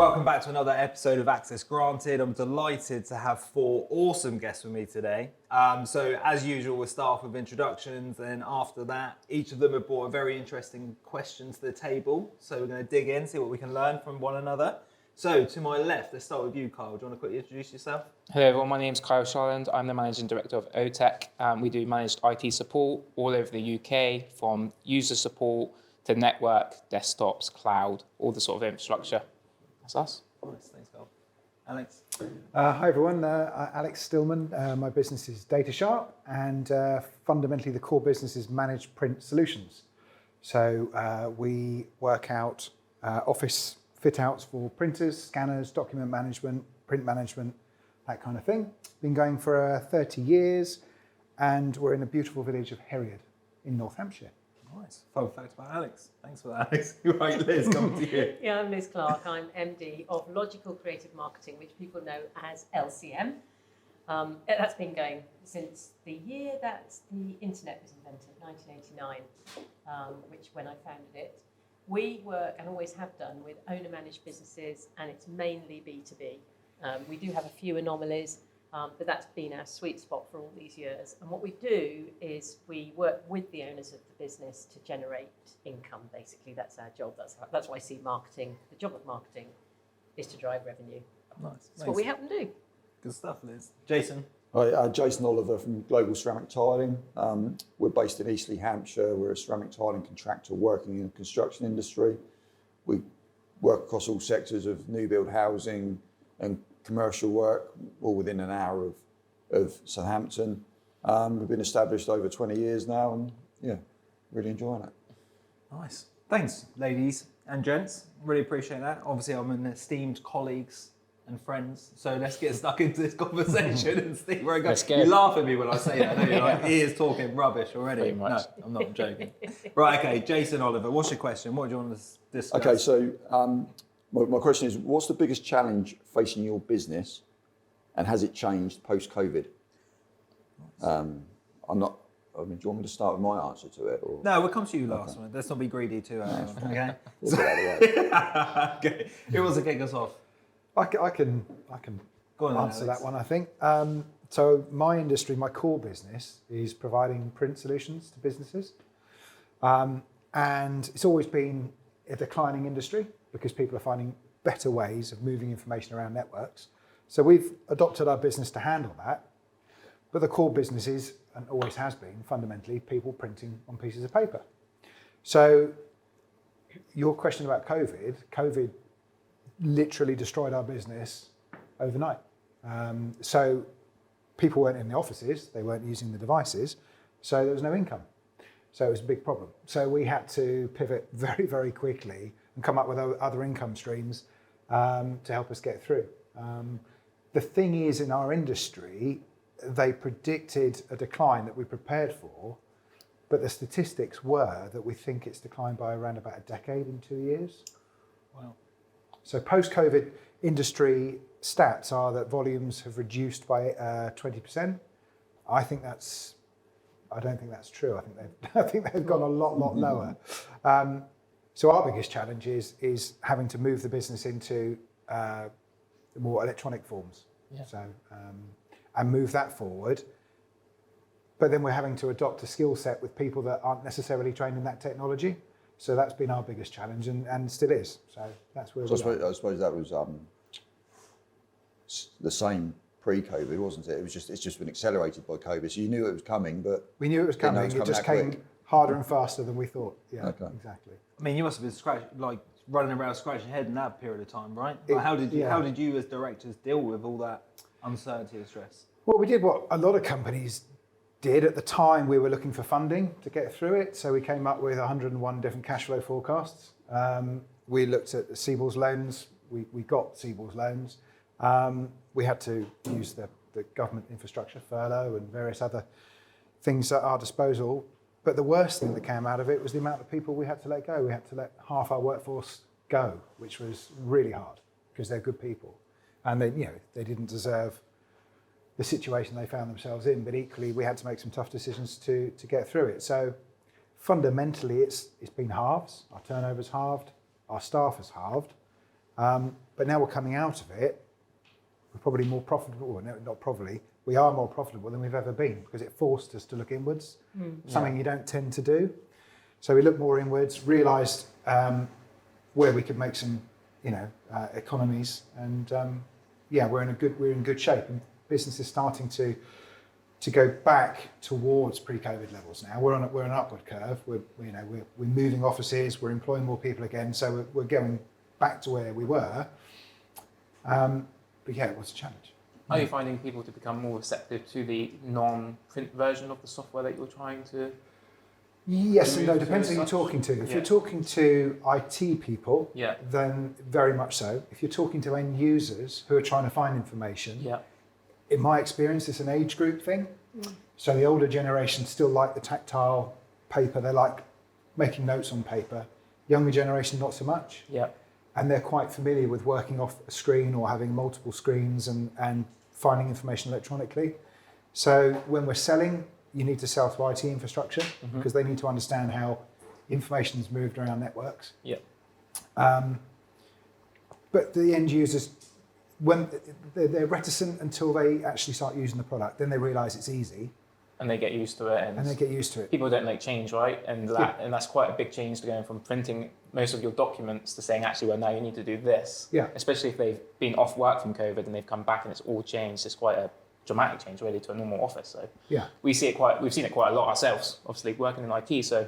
welcome back to another episode of Access Granted. I'm delighted to have 4 awesome guests with me today. So as usual, we'll start off with introductions, and after that, each of them have brought a very interesting question to the table. So we're going to dig in, see what we can learn from one another. So to my left, let's start with you, Kyle. Do you want to quickly introduce yourself? Hello everyone, my name's Sharland. I'm the Managing Director of OTech. We do managed IT support all over the UK, from user support to network, desktops, cloud, all the sort of infrastructure. That's us. Nice, thanks, Kyle. Alex? Hi everyone, Alex Stillman. My business is Data Sharp, and fundamentally the core business is managed print solutions. So we work out office fit outs for printers, scanners, document management, print management, that kind of thing. Been going for 30 years, and we're in the beautiful village of Herriard in North Hampshire. Nice. Fun fact about Alex. Thanks for that, Alex. Right, Liz, coming to you. Yeah, I'm Liz Clarke. I'm MD of Logical Creative Marketing, which people know as LCM. That's been going since the year that the internet was invented, 1989, which when I founded it. We work, and always have done, with owner-managed businesses, and it's mainly B2B. We do have a few anomalies, but that's been our sweet spot for all these years. And what we do is we work with the owners of the business to generate income, basically. That's our job. That's why I see marketing. The job of marketing is to drive revenue. Nice. That's what we help them do. Good stuff, Liz. Jason? Hi, Jason Oliver from Global Ceramic Tiling. We're based in Eastleigh, Hampshire. We're a ceramic tiling contractor working in the construction industry. We work across all sectors of new build housing and commercial work, all within an hour of Southampton. We've been established over 20 years now, and yeah, really enjoying it. Nice. Thanks, ladies and gents. Really appreciate that. Obviously, I'm an esteemed colleagues and friends, so let's get stuck into this conversation and see where it goes. Let's go. You laugh at me when I say that, don't you? Like, he is talking rubbish already. Pretty much. No, I'm not, I'm joking. Right, okay, Jason Oliver, what's your question? What do you want to discuss? Okay, so my question is, what's the biggest challenge facing your business, and has it changed post-COVID? Do you want me to start with my answer to it? Or? No, we'll come to you last one. Let's not be greedy too early. Okay? We'll get out of the way. Okay. Who wants to kick us off? I can Go on then, answer Alex. that one, I think. So my industry, my core business, is providing print solutions to businesses. And it's always been a declining industry because people are finding better ways of moving information around networks. So we've adopted our business to handle that. But the core business is, and always has been, fundamentally people printing on pieces of paper. So your question about COVID literally destroyed our business overnight. So people weren't in the offices, they weren't using the devices, so there was no income. So it was a big problem. So we had to pivot very, very quickly and come up with other income streams to help us get through. The thing is, in our industry, they predicted a decline that we prepared for, but the statistics were that we think it's declined by around about a decade in 2 years. Wow. So post-COVID industry stats are that volumes have reduced by 20%. I don't think that's true. I think they've gone a lot lower. So our biggest challenge is having to move the business into more electronic forms. Yeah. So and move that forward. But then we're having to adopt a skill set with people that aren't necessarily trained in that technology. So that's been our biggest challenge, and still is. So that's where So we're I suppose that was the same pre-COVID, wasn't it? It's just been accelerated by COVID. So you knew it was coming, but we knew it was didn't know coming. It coming just that came quick. harder and faster than we thought. Yeah, Okay. exactly. I mean, you must have been running around scratching your head in that period of time, right? It- Like, how did yeah. you as directors deal with all that uncertainty and stress? Well, we did what a lot of companies did at the time. We were looking for funding to get through it, so we came up with 101 different cash flow forecasts. We looked at Seabold's loans. We got Seabold's loans. We had to use the government infrastructure, furlough, and various other things at our disposal. But the worst thing that came out of it was the amount of people we had to let go. We had to let half our workforce go, which was really hard because they're good people, and they didn't deserve the situation they found themselves in. But equally, we had to make some tough decisions to get through it. So fundamentally, it's been halves. Our turnover's halved. Our staff has halved. But now we're coming out of it, we're probably more profitable, well, no, not probably, we are more profitable than we've ever been because it forced us to look inwards, something you don't tend to do. So we looked more inwards, realised where we could make some, economies, and we're in good shape. And business is starting to go back towards pre-COVID levels now. We're on an upward curve. We're moving offices. We're employing more people again. So we're going back to where we were. But yeah, it was a challenge. Are you finding people to become more receptive to the non-print version of the software that you're trying to? Yes and no, move depends to who you're such? talking to. If Yeah. you're talking to IT people, Yeah. then very much so. If you're talking to end users who are trying to find information, Yeah. in my experience, it's an age group thing. So the older generation still like the tactile paper. They like making notes on paper. Younger generation, not so much. Yeah. And they're quite familiar with working off a screen or having multiple screens and finding information electronically. So when we're selling, you need to sell to IT infrastructure because they need to understand how information is moved around networks. Yeah. But the end users, when they're reticent until they actually start using the product, then they realise it's easy And they get used to it, and they get used to it. people don't like change, right? And that's quite a big change to going from printing most of your documents to saying, actually, well, now you need to do this. Yeah. Especially if they've been off work from COVID and they've come back and it's all changed. It's quite a dramatic change, really, to a normal office. So Yeah. we've seen it quite a lot ourselves, obviously, working in IT. So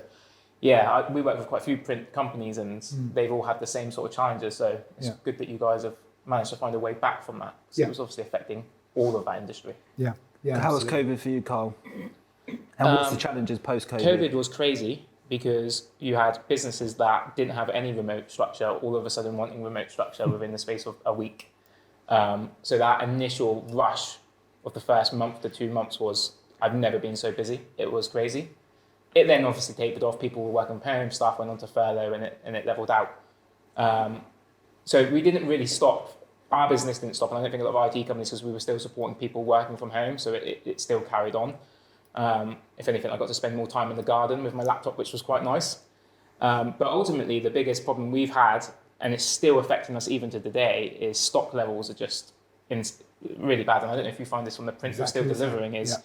yeah, we work with quite a few print companies and they've all had the same sort of challenges. So it's Yeah. good that you guys have managed to find a way back from that. 'Cause Yeah. it was obviously affecting all of that industry. Yeah. Yeah. How was absolutely. COVID for you, Carl? And what's the challenges post-COVID? COVID was crazy because you had businesses that didn't have any remote structure all of a sudden wanting remote structure within the space of a week. So that initial rush of the first month to 2 months was, I've never been so busy. It was crazy. It then obviously tapered off. People were working from home, staff went on to furlough, and it leveled out. So we didn't really stop. Our business didn't stop, and I don't think a lot of IT companies, because we were still supporting people working from home, so it still carried on. If anything, I got to spend more time in the garden with my laptop, which was quite nice. But ultimately, the biggest problem we've had, and it's still affecting us even to today, is stock levels are just really bad. And I don't know if you find this from the print Exactly you're the still same. delivering, is Yeah.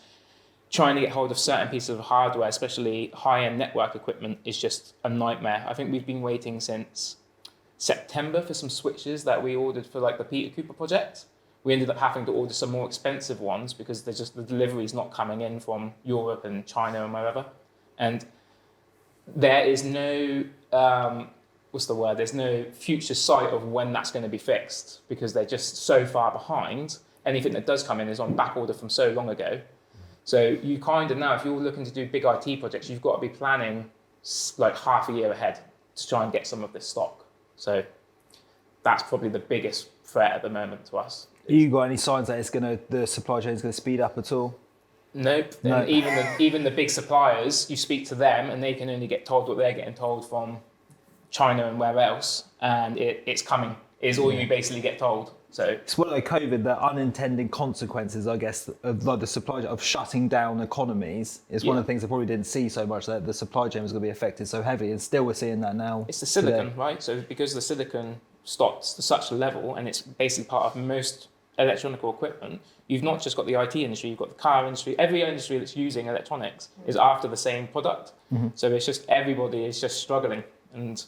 trying to get hold of certain pieces of hardware, especially high-end network equipment, is just a nightmare. I think we've been waiting since September for some switches that we ordered for like the Peter Cooper project. We ended up having to order some more expensive ones because there's just the delivery's not coming in from Europe and China and wherever. And there is no, there's no future sight of when that's going to be fixed because they're just so far behind. Anything that does come in is on back order from so long ago. So you kind of now, if you're looking to do big IT projects, you've got to be planning like half a year ahead to try and get some of this stock. So that's probably the biggest threat at the moment to us. You got any signs that the supply chain is going to speed up at all? Nope. No. And even the big suppliers, you speak to them and they can only get told what they're getting told from China and where else, and it's coming is all you basically get told. So It's one of the COVID, the unintended consequences, I guess, of like the supply chain, of shutting down economies. Is one of the things I probably didn't see so much, that the supply chain was going to be affected so heavy, and still we're seeing that now. it's the silicon, today. right? So because the silicon stops to such a level, and it's basically part of most electronic equipment, you've not just got the IT industry, you've got the car industry. Every industry that's using electronics is after the same product. So it's just everybody is just struggling. And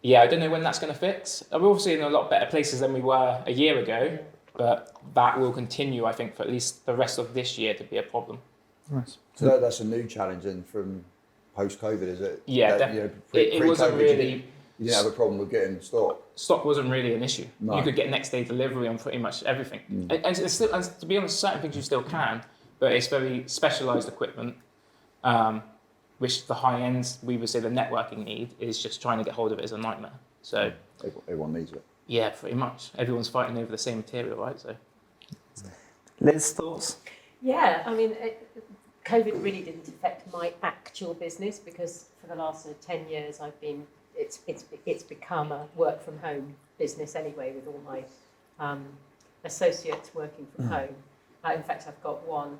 yeah, I don't know when that's going to fix. We're obviously in a lot better places than we were a year ago, but that will continue, I think, for at least the rest of this year to be a problem. Nice. So that's a new challenge then from post-COVID, is it? Yeah, That, it wasn't pre-COVID, really. You didn't have a problem with getting stock. Stock wasn't really an issue. No. You could get next day delivery on pretty much everything. And it's still, and to be honest, certain things you still can, but it's very specialised equipment, which the high end, we would say the networking need, is just trying to get hold of it is a nightmare. So Everyone needs it. yeah, pretty much. Everyone's fighting over the same material, right? So Liz, thoughts? Yeah, I mean, COVID really didn't affect my actual business because for the last 10 years it's become a work from home business anyway, with all my associates working from home. In fact, I've got one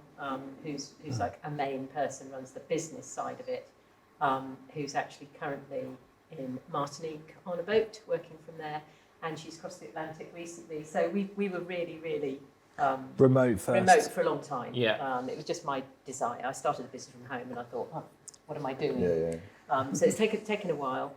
who's like a main person, runs the business side of it, who's actually currently in Martinique on a boat working from there. and she's crossed the Atlantic recently. So we were really Remote first. remote for a long time. Yeah. It was just my desire. I started the business from home, and I thought, oh, what am I doing? Yeah. So it's taken a while.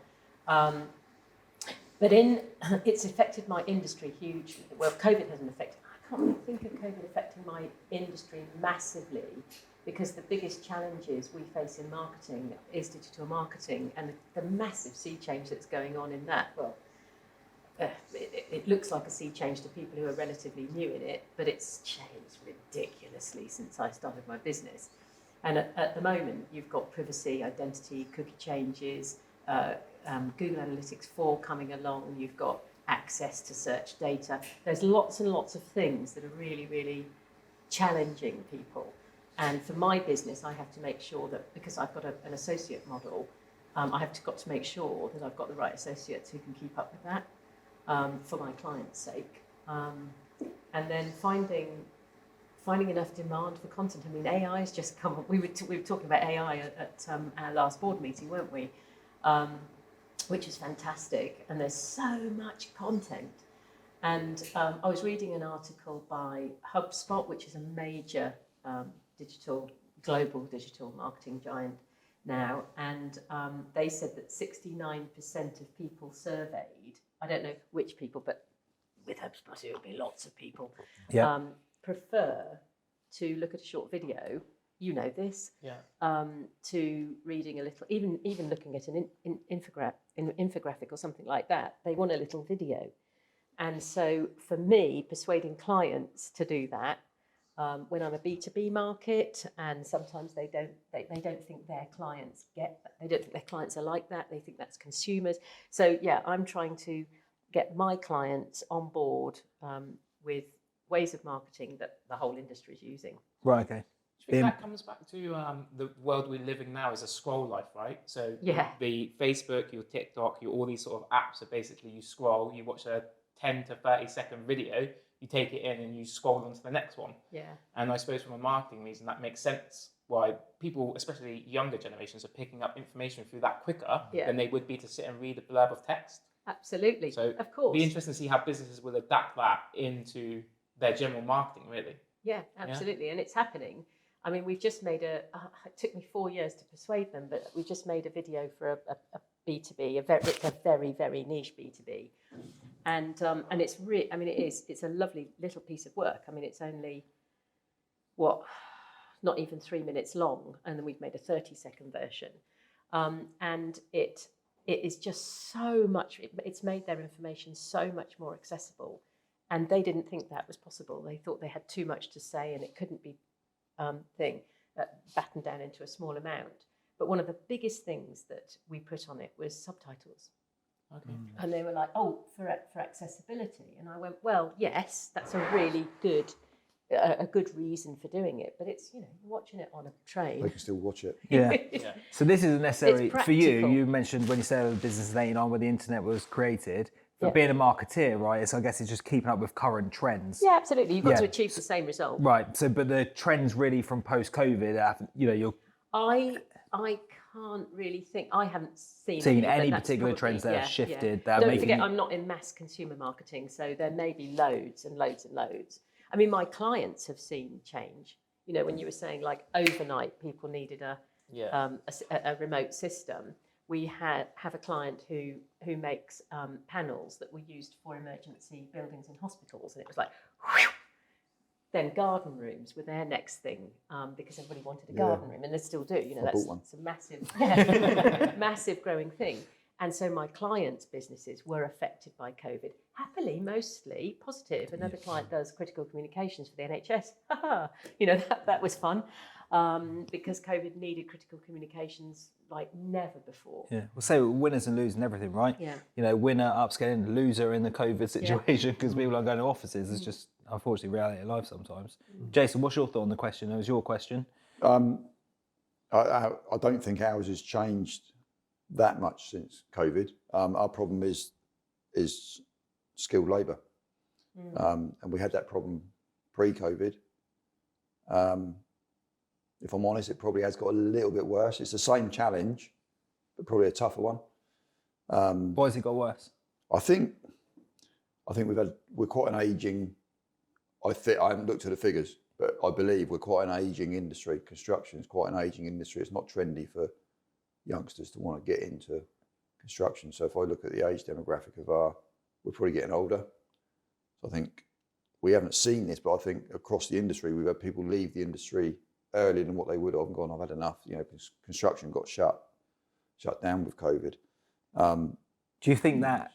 But it's affected my industry hugely. Well, COVID hasn't affected. I can't really think of COVID affecting my industry massively, because the biggest challenges we face in marketing is digital marketing, and the massive sea change that's going on in that. Well, it looks like a sea change to people who are relatively new in it, but it's changed ridiculously since I started my business. And at the moment, you've got privacy, identity, cookie changes, Google Analytics 4 coming along, you've got access to search data. There's lots and lots of things that are really, really challenging people. And for my business, I have to make sure that, because I've got an associate model, I got to make sure that I've got the right associates who can keep up with that for my clients' sake. And then finding enough demand for content. I mean, AI has just come up. We were talking about AI at our last board meeting, weren't we? Which is fantastic. And there's so much content. And I was reading an article by HubSpot, which is a major global digital marketing giant now. And they said that 69% of people surveyed, I don't know which people, but with HubSpot it would be lots of people, prefer to look at a short video, you know this, to reading a little, even looking at an infographic or something like that. They want a little video. And so for me, persuading clients to do that, when I'm a B2B market, and sometimes they don't think their clients they don't think their clients are like that. They think that's consumers. So yeah, I'm trying to get my clients on board with ways of marketing that the whole industry is using. Right, okay. I think that comes back to the world we're living now is a scroll life, right? So the Facebook, your TikTok, all these sort of apps are basically you scroll, you watch a 10 to 30 second video, you take it in and you scroll on to the next one. Yeah. And I suppose from a marketing reason, that makes sense why people, especially younger generations, are picking up information through that quicker than they would be to sit and read a blurb of text. Absolutely. So of course. It'll be interesting to see how businesses will adapt that into their general marketing, really. Yeah, absolutely. And it's happening. I mean, we've just made it took me 4 years to persuade them, but we just made a video for a B2B, it's a very, very niche B2B. And it's it's a lovely little piece of work. I mean, it's only, not even 3 minutes long, and then we've made a 30-second version. And it is just so much, it's made their information so much more accessible. And they didn't think that was possible. They thought they had too much to say and it couldn't be battened down into a small amount. But one of the biggest things that we put on it was subtitles. Okay. And they were like, oh, for accessibility. And I went, well, yes, that's a really good reason for doing it. But it's, you're watching it on a train. They can still watch it. Yeah. So this isn't necessarily, It's for you, practical. you mentioned when you started the business in 89 when the internet was created. But being a marketeer, right, I guess it's just keeping up with current trends. Yeah, absolutely. You've got to achieve the same result. Right. So, but the trends really from post-COVID, you're... I can't really think. I haven't seen any but that's particular probably- trends that have shifted. Yeah. That are Don't making... forget, I'm not in mass consumer marketing, so there may be loads and loads and loads. I mean, my clients have seen change. When you were saying like overnight, people needed a remote system. We have a client who makes panels that were used for emergency buildings and hospitals, and it was like, whew. Then garden rooms were their next thing because everybody wanted a garden room, and they still do. That's a massive, massive growing thing. And so my clients' businesses were affected by COVID. Happily, mostly positive. Another client does critical communications for the NHS. That was fun because COVID needed critical communications like never before. Yeah, we'll say winners and losers and everything, right? Yeah. Winner upscaling, loser in the COVID situation because people aren't going to offices. It's just, unfortunately, reality of life sometimes. Jason, what's your thought on the question? It was your question. I don't think ours has changed that much since COVID. Our problem is skilled labour, and we had that problem pre-COVID. If I'm honest, it probably has got a little bit worse. It's the same challenge, but probably a tougher one. Why has it got worse? I think I think we're quite an ageing. I haven't looked at the figures, but I believe we're quite an ageing industry. Construction is quite an ageing industry. It's not trendy for youngsters to want to get into construction. So if I look at the age demographic we're probably getting older. So I think we haven't seen this, but I think across the industry, we've had people leave the industry earlier than what they would have and gone, I've had enough. You know, construction got shut down with COVID. Do you think that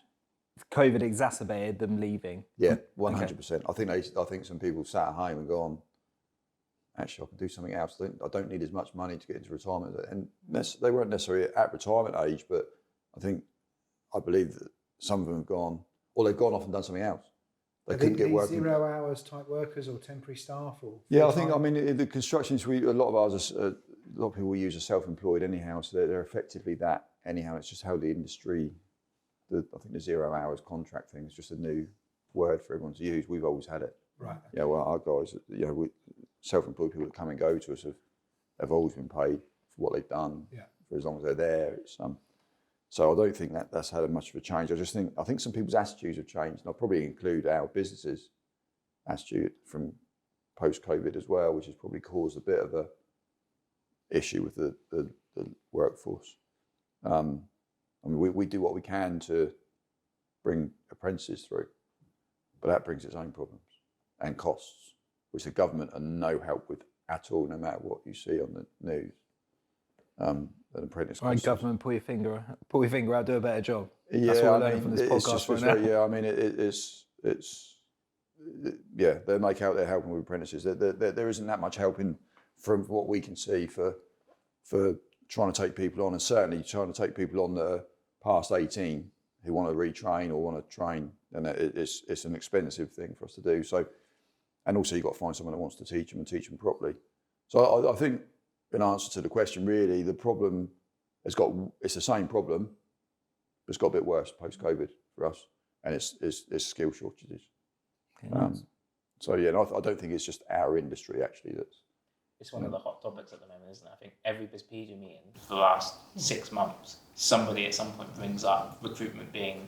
COVID exacerbated them leaving? Yeah, 100%. I think some people sat at home and gone, actually, I can do something else. I don't need as much money to get into retirement. And they weren't necessarily at retirement age, but I believe that some of them have gone, or they've gone off and done something else. They couldn't get working. 0 hours type workers or temporary staff or? Yeah, I think, in the construction industry, a lot of people use are self-employed anyhow, so they're effectively that anyhow. It's just how the industry, I think the 0 hours contract thing is just a new word for everyone to use. We've always had it. Right. Yeah, well, our guys, self-employed people that come and go to us have always been paid for what they've done for as long as they're there. So I don't think that's had much of a change. I think some people's attitudes have changed, and I'll probably include our businesses' attitude from post-COVID as well, which has probably caused a bit of a issue with the workforce. We do what we can to bring apprentices through, but that brings its own problems and costs, which the government are no help with at all, no matter what you see on the news. An apprentice. Right, government, pull your finger out, do a better job. Yeah, that's what we're learning from this podcast right now. They make out they're helping with apprentices. There isn't that much helping from what we can see for trying to take people on, and certainly trying to take people on that are past 18 who want to retrain or want to train, and it's an expensive thing for us to do. So, and also you've got to find someone that wants to teach them and teach them properly. So I think, in answer to the question, really, the problem it's the same problem, but it's got a bit worse post-COVID for us, and it's skill shortages. Okay, nice. I don't think it's just our industry actually that's. It's one of the hot topics at the moment, isn't it? I think every BizPedia meeting for the last 6 months, somebody at some point brings up recruitment being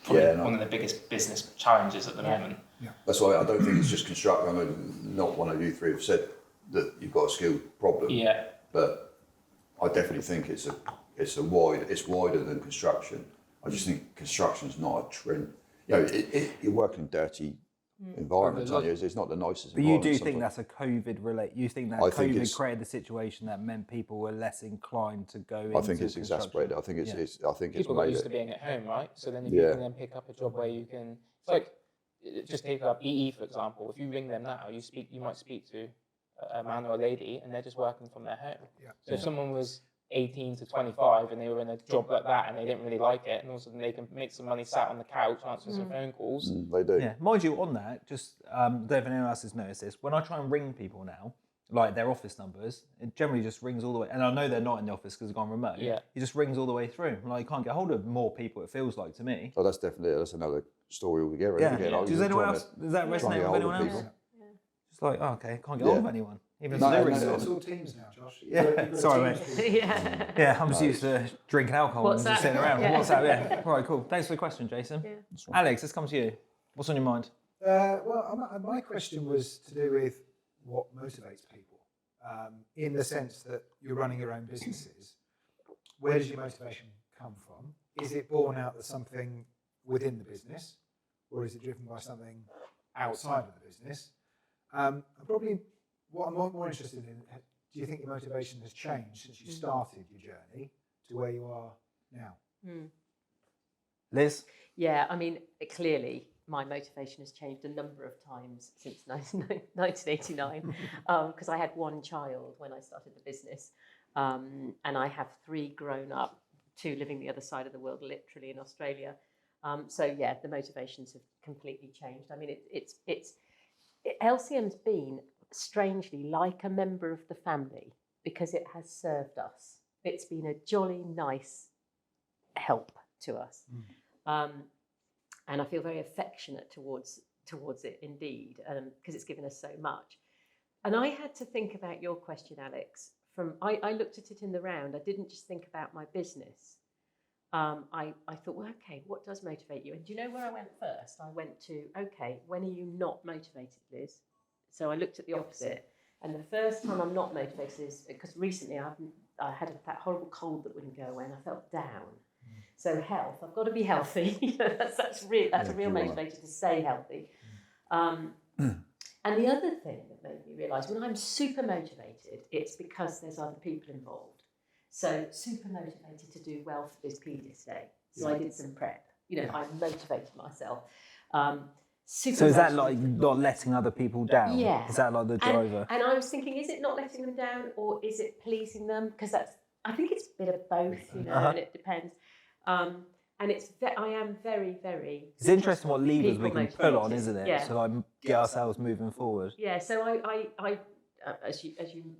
probably one of the biggest business challenges at the moment. Yeah. That's why I don't think it's just construction. I mean, not one of you three have said that you've got a skill problem. Yeah. But I definitely think it's wider than construction. I just think construction's not a trend. You know, you're working in dirty environments, aren't you? It's not the nicest. But you do think that's a COVID relate? You think that COVID created the situation that meant people were less inclined to go into? I think it's exacerbated. I think it's. I think people got used to being at home, right? So then if you can then pick up a job where you can, it's like, just take up EE for example. If you ring them now, you might speak to a man or a lady, and they're just working from their home. Yeah. So if someone was 18 to 25 and they were in a job like that and they didn't really like it, and all of a sudden they can make some money sat on the couch answering some phone calls. They do. Yeah, mind you, on that, just don't know if anyone else has noticed this. When I try and ring people now, like their office numbers, it generally just rings all the way. And I know they're not in the office because they've gone remote. Yeah. It just rings all the way through. Like, you can't get hold of more people, it feels like to me. Oh, that's another story altogether. Yeah. Does anyone else, does that resonate with anyone else? Yeah. Just like, oh, okay, can't get hold of anyone. Even it's all teams now, Josh. Yeah, sorry, mate. Yeah, I'm just used to drinking alcohol and just sitting around. WhatsApp, yeah. All right, cool. Thanks for the question, Jason. Yeah. Alex, let's come to you. What's on your mind? My question was to do with what motivates people, in the sense that you're running your own businesses. Where does your motivation come from? Is it born out of something within the business, or is it driven by something outside of the business? Probably what I'm more interested in, do you think your motivation has changed since you started your journey to where you are now? Liz? Yeah, I mean, clearly my motivation has changed a number of times since 1989 because I had one child when I started the business, and I have 3 grown up, 2 living the other side of the world, literally in Australia. So yeah, the motivations have completely changed. I mean, LCM's been strangely like a member of the family because it has served us. It's been a jolly nice help to us. And I feel very affectionate towards it indeed, because it's given us so much. And I had to think about your question, Alex. I looked at it in the round. I didn't just think about my business. I thought, well, okay, what does motivate you? And do you know where I went first? I went to, okay, when are you not motivated, Liz? So I looked at the opposite. And the first time I'm not motivated is because recently I had that horrible cold that wouldn't go away and I felt down. So health, I've got to be healthy. that's a real motivator to stay healthy. And the other thing that made me realise, when I'm super motivated, it's because there's other people involved. So super motivated to do well for this PDIS day. So I did some prep. I motivated myself. So is that like not letting other people down? Yeah. Is that like the driver? And I was thinking, is it not letting them down or is it pleasing them? Because I think it's a bit of both, and it depends. And I am very, very... It's interesting what levers we can pull on, isn't it? Yeah. So like get ourselves moving forward. Yeah, so I as you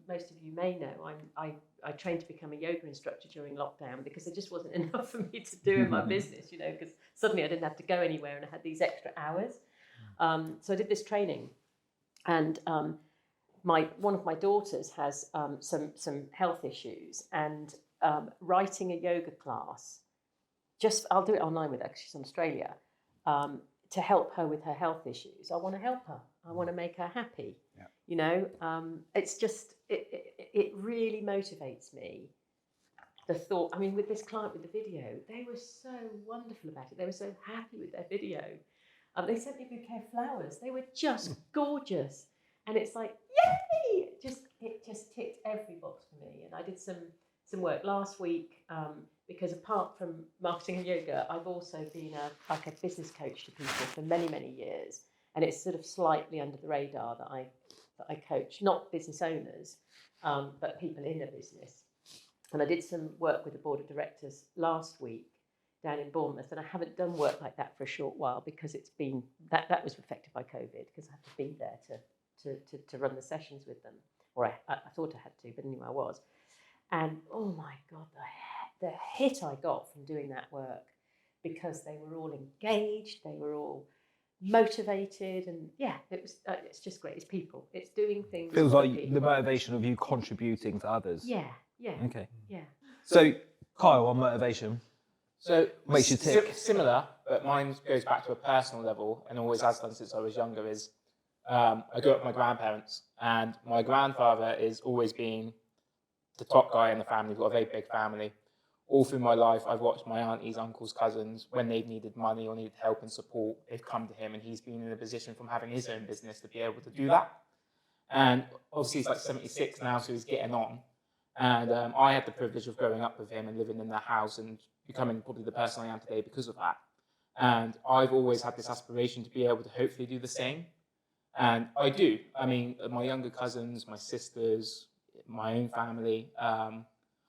most of you may know, I trained to become a yoga instructor during lockdown because there just wasn't enough for me to do in my business, because suddenly I didn't have to go anywhere and I had these extra hours. So I did this training, and one of my daughters has some health issues, and writing a yoga class. I'll do it online with her because she's in Australia, to help her with her health issues. I want to help her. I want to make her happy. Yeah. It's just, it really motivates me. The thought, with this client with the video, they were so wonderful about it. They were so happy with their video. They sent me a bouquet of flowers. They were just gorgeous. And it's like, yay! It just ticked every box for me. And I did some work last week, because apart from marketing and yoga, I've also been a business coach to people for many, many years. And it's sort of slightly under the radar that I coach, not business owners, but people in a business. And I did some work with the board of directors last week down in Bournemouth, and I haven't done work like that for a short while because it's been that was affected by COVID, because I had to be there to run the sessions with them, or I thought I had to, but anyway I was. And oh my God, the hit I got from doing that work, because they were all engaged, they were all motivated, and it's just great. It's people. It's doing things. Feels like people. the motivation of you contributing to others. Yeah. Okay. Yeah. So, Kyle, on motivation. So makes you tick. Similar, but mine goes back to a personal level, and always has done since I was younger. Is I grew up with my grandparents, and my grandfather is always been the top guy in the family. We've got a very big family. All through my life, I've watched my aunties, uncles, cousins, when they've needed money or needed help and support, they've come to him, and he's been in a position from having his own business to be able to do that. And obviously he's like 76 now, so he's getting on. And I had the privilege of growing up with him and living in their house and becoming probably the person I am today because of that. And I've always had this aspiration to be able to hopefully do the same. And I do. My younger cousins, my sisters, my own family,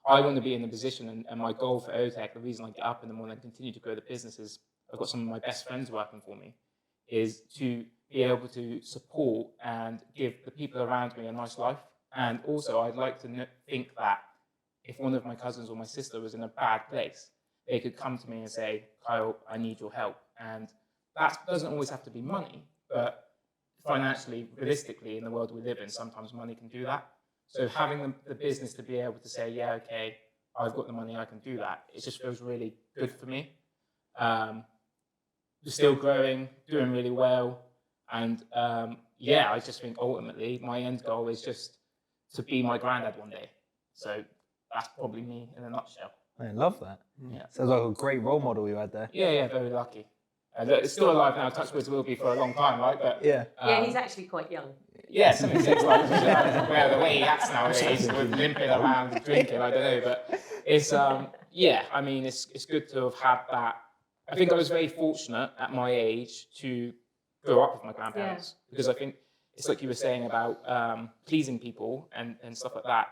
I want to be in a position, and my goal for OTEC, the reason I get up in the morning and continue to grow the business, is I've got some of my best friends working for me, is to be able to support and give the people around me a nice life. And also I'd like to think that if one of my cousins or my sister was in a bad place, they could come to me and say, Kyle, I need your help. And that doesn't always have to be money, but financially, realistically, in the world we live in, sometimes money can do that. So having the business to be able to say, yeah, okay, I've got the money, I can do that, it just feels really good for me. We're still growing, doing really well. And I just think ultimately my end goal is just to be my granddad one day. So that's probably me in a nutshell. I love that. Yeah. Sounds like a great role model you had there. Yeah, very lucky. And it's still alive now. Touch wood will be for a long time, right? But yeah, he's actually quite young. Yeah, 76. Like the way he acts nowadays, with limping around and drinking, I don't know. But it's it's good to have had that. I think I was very fortunate at my age to grow up with my grandparents, because I think it's like you were saying about pleasing people and stuff like that.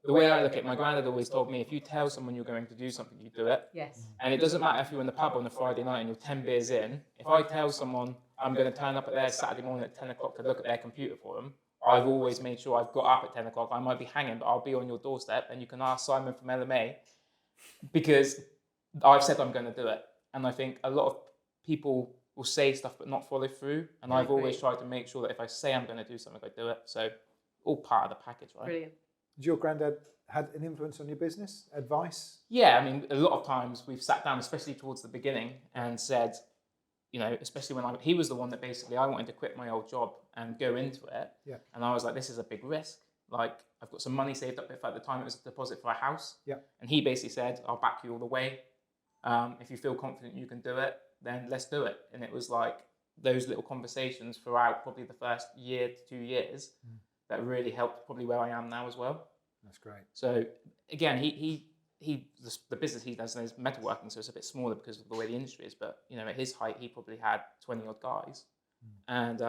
The way I look at it, my granddad always told me, if you tell someone you're going to do something, you do it. Yes. And it doesn't matter if you're in the pub on a Friday night and you're 10 beers in. If I tell someone I'm going to turn up at their Saturday morning at 10 o'clock to look at their computer for them, I've always made sure I've got up at 10 o'clock. I might be hanging, but I'll be on your doorstep, and you can ask Simon from LMA, because I've said I'm going to do it. And I think a lot of people will say stuff but not follow through. And I've always tried to make sure that if I say I'm going to do something, I do it. So all part of the package, right? Brilliant. Did your granddad had an influence on your business? Advice? Yeah, I mean, a lot of times we've sat down, especially towards the beginning, and said, you know, especially when he was the one that basically I wanted to quit my old job and go into it. Yeah. And I was like, this is a big risk. Like, I've got some money saved up. If at the time it was a deposit for a house. Yeah. And he basically said, I'll back you all the way. If you feel confident you can do it, then let's do it. And it was like those little conversations throughout probably the first year to 2 years that really helped probably where I am now as well. That's great. So again, the business he does is metalworking, so it's a bit smaller because of the way the industry is. But you know, at his height, he probably had 20 odd guys, and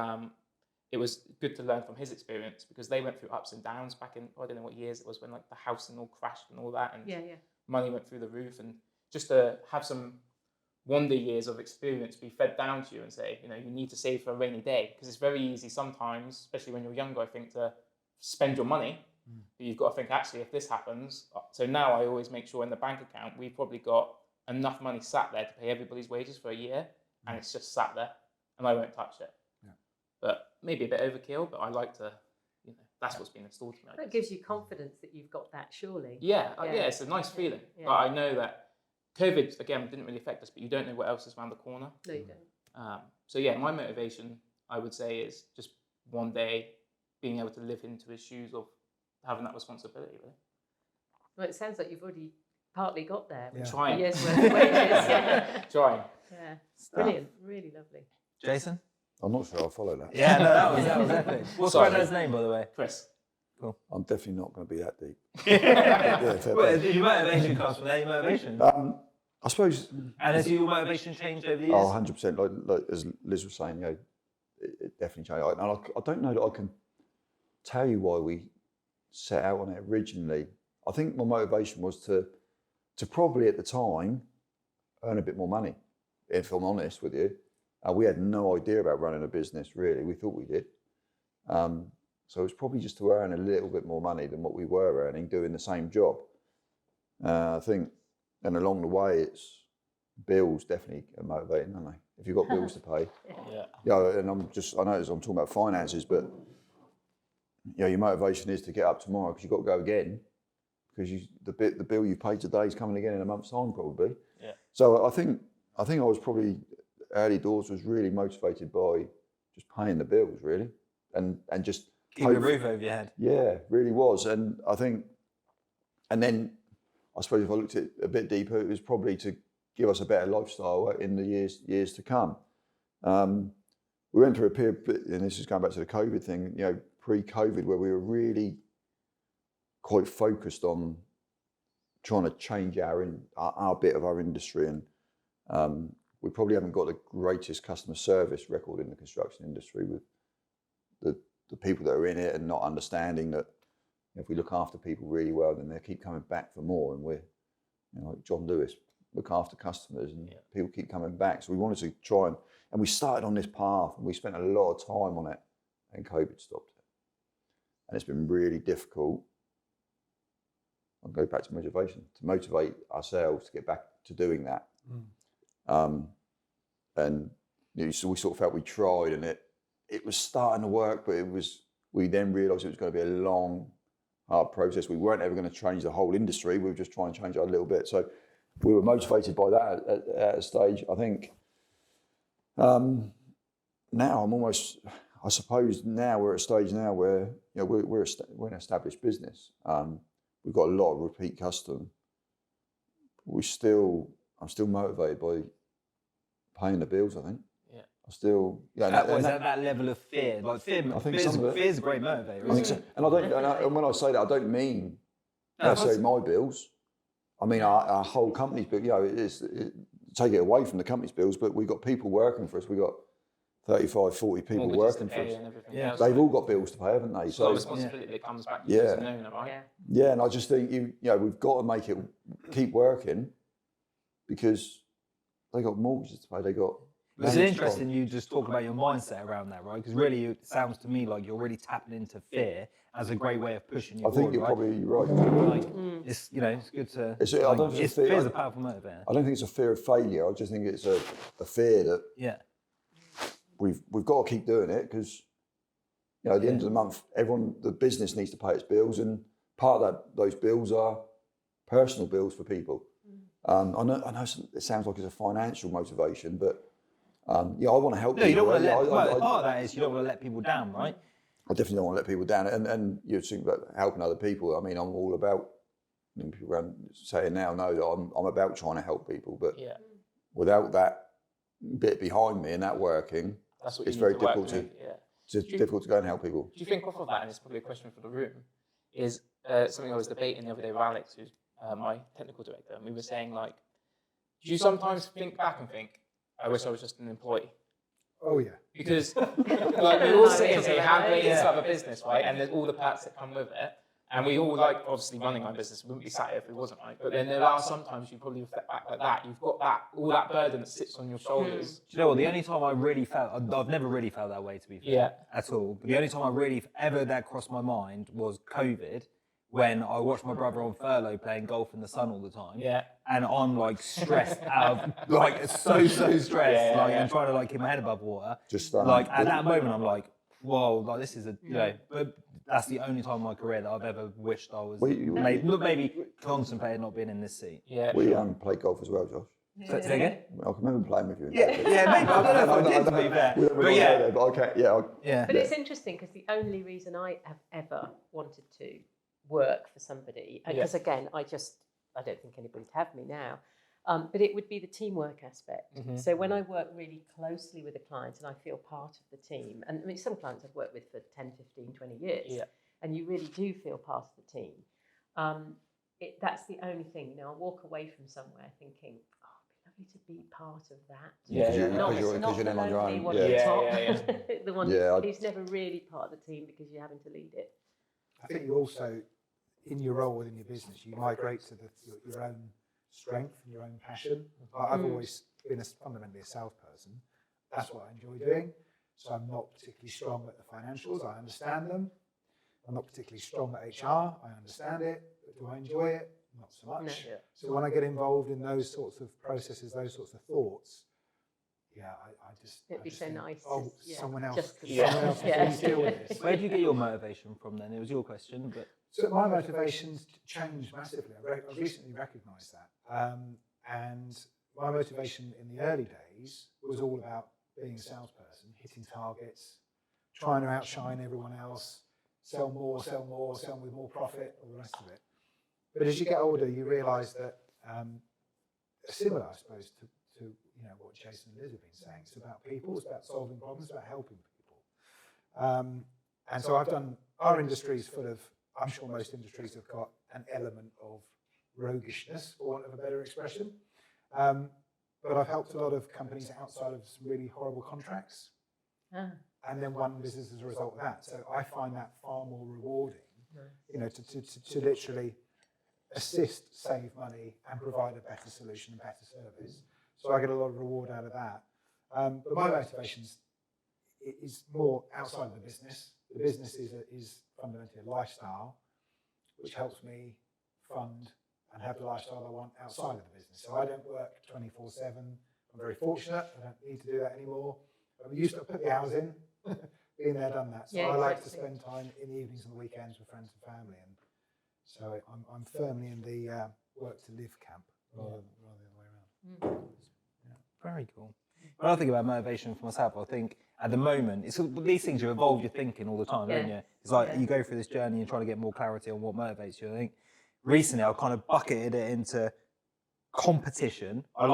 it was good to learn from his experience because they went through ups and downs back in I don't know what years it was when like the housing all crashed and all that, and money went through the roof, and just to have some wonder years of experience be fed down to you and say, you know, you need to save for a rainy day because it's very easy sometimes, especially when you're younger, I think, to spend your money. But you've got to think, actually, if this happens, so now I always make sure in the bank account, we've probably got enough money sat there to pay everybody's wages for a year, and it's just sat there, and I won't touch it. Yeah. But maybe a bit overkill, but I like to, you know, that's what's been installed to me. That gives you confidence that you've got that, surely. Yeah, it's a nice feeling. Yeah. But I know that COVID, again, didn't really affect us, but you don't know what else is around the corner. No, you don't. So yeah, my motivation, I would say, is just one day being able to live into his shoes of having that responsibility, really. Well, it sounds like you've already partly got there. Yeah. Trying. Yes, worth of wages. Yeah. Trying. Yeah. Brilliant. Really lovely. Jason? I'm not sure I'll follow that. Yeah, no, that was epic. What's Sorry. Granddad's name, by the way? Chris. I'm definitely not going to be that deep. Fair Well, play. your motivation comes from there, your motivation. I suppose. And has your motivation changed over the years? Oh, 100%. Like as Liz was saying, you know, it definitely changed. And I don't know that I can tell you why we set out on it originally. I think my motivation was to probably at the time earn a bit more money. If I'm honest with you, we had no idea about running a business really. We thought we did. So it was probably just to earn a little bit more money than what we were earning doing the same job. I think, and along the way, it's bills definitely are motivating, aren't they? If you've got bills to pay. Yeah. Yeah, and I'm talking about finances, but you know, your motivation is to get up tomorrow because you've got to go again because the bill you paid today is coming again in a month's time probably. Yeah. So I think I was probably early doors was really motivated by just paying the bills really, and just Keep a roof over your head. yeah, really was. And I think, and then I suppose if I looked at it a bit deeper, it was probably to give us a better lifestyle in the years to come. We went through a period, and this is going back to the COVID thing, you know, pre-COVID, where we were really quite focused on trying to change our bit of our industry. And we probably haven't got the greatest customer service record in the construction industry with the people that are in it and not understanding that if we look after people really well, then they keep coming back for more. And we're, you know, like John Lewis, look after customers and people keep coming back. So we wanted to try and we started on this path and we spent a lot of time on it and COVID stopped it. And it's been really difficult. I'll go back to motivation, to motivate ourselves to get back to doing that. And you know, so we sort of felt we tried and it was starting to work, but we then realised it was going to be a long, hard process. We weren't ever going to change the whole industry. We were just trying to change it a little bit. So we were motivated by that at a stage. I think now I'm almost, I suppose now we're at a stage now where, you know, we're an established business. We've got a lot of repeat custom. I'm still motivated by paying the bills, I think. I still, Was that level of fear? Like fear, I think some of it. fear's a great motivator. I think so. And when I say that, I don't mean necessarily my bills. I mean our whole company's bill. You know, take it away from the company's bills, but we've got people working for us. We've got 35, 40 people working for us. Yeah. They've all got bills to pay, haven't they? So the responsibility that comes back to you as an owner, right? Yeah, and I just think you know we've got to make it keep working because they got mortgages to pay. They got. It's interesting you just talk about your mindset around that, right? Because really it sounds to me like you're really tapping into fear as a great way of pushing you I think forward, you're right? probably right. Like, it's, you know, it's good to... I don't think fear's a powerful motivator. I don't think it's a fear of failure. I just think it's a fear that we've got to keep doing it because, you know, at the end of the month, the business needs to pay its bills and part of those bills are personal bills for people. I know it sounds like it's a financial motivation, but I want to help No, people. you don't want to Yeah, let, part of that is you don't want to let people down, right? I definitely don't want to let people down. And you think about helping other people. I mean, I'm all about, people around saying now know that I'm about trying to help people, but without that bit behind me and that working, it's very difficult to go and help people. Do you think off of that, and it's probably a question for the room, is something I was debating the other day with Alex, who's my technical director, and we were saying, like, do you sometimes think back and think, I wish I was just an employee? Oh yeah. Because like, we all sit and say, how great is to have a business, right? And there's all the perks that come with it. And we all like, obviously, running our business. We wouldn't be sat here if it wasn't, right? But then there are sometimes you probably reflect back like that. You've got that, all that burden that sits on your shoulders. Do you know what? The only time I really felt, I've never really felt that way, to be fair, at all. But the only time I really ever that crossed my mind was COVID, when I watched my brother on furlough playing golf in the sun all the time. Yeah. And I'm like stressed out of, like so stressed, and trying to like keep my head above water. Just like at that moment, I'm like, whoa, like this is a, but that's the only time in my career that I've ever wished I was, maybe contemplated not being in this seat. Yeah. We played golf as well, Josh. Say again? I can remember playing with you. Yeah, maybe. I don't know if I did, to be fair. But yeah. But okay, But it's interesting because the only reason I have ever wanted to work for somebody, because again, I don't think anybody'd have me now, but it would be the teamwork aspect. So when I work really closely with a client and I feel part of the team, and I mean, some clients I've worked with for 10, 15, 20 years, and you really do feel part of the team, that's the only thing. I walk away from somewhere thinking, oh, it'd be lovely to be part of that. Because you're then on your own. One at the top, the one who's never really part of the team because you're having to lead it. I think you also, in your role within your business, you migrate to your own strength and your own passion. I've always been fundamentally a salesperson. That's what I enjoy doing. So I'm not particularly strong at the financials. I understand them. I'm not particularly strong at HR. I understand it. But do I enjoy it? Not so much. No. So when I get involved in those sorts of processes, those sorts of thoughts, I just... It'd be so think, nice. Oh, someone else. Someone else please deal with this. Where do you get your motivation from then? It was your question, but... So my motivations changed massively. I recently recognised that. And my motivation in the early days was all about being a salesperson, hitting targets, trying to outshine everyone else, sell more, sell with more profit, all the rest of it. But as you get older, you realise that similar, I suppose, to what Jason and Liz have been saying. It's about people, it's about solving problems, it's about helping people. And so I've done, our industry's full of, I'm sure most industries have got an element of roguishness, for want of a better expression. But I've helped a lot of companies outside of some really horrible contracts, and then won business as a result of that. So I find that far more rewarding, to literally assist, save money, and provide a better solution and better service. So I get a lot of reward out of that. But my motivations is more outside of the business. The business is fundamentally a lifestyle, which helps me fund and have the lifestyle I want outside of the business. So I don't work 24/7. I'm very fortunate. I don't need to do that anymore. But we used to put the hours in, been there, done that. So I like to spend time in the evenings and the weekends with friends and family. And so I'm firmly in the work to live camp rather than the other way around. Very cool. When I think about motivation for myself, I think at the moment, it's these things, you evolve your thinking all the time, don't you? It's like you go through this journey and try to get more clarity on what motivates you. I think recently I've kind of bucketed it into competition. I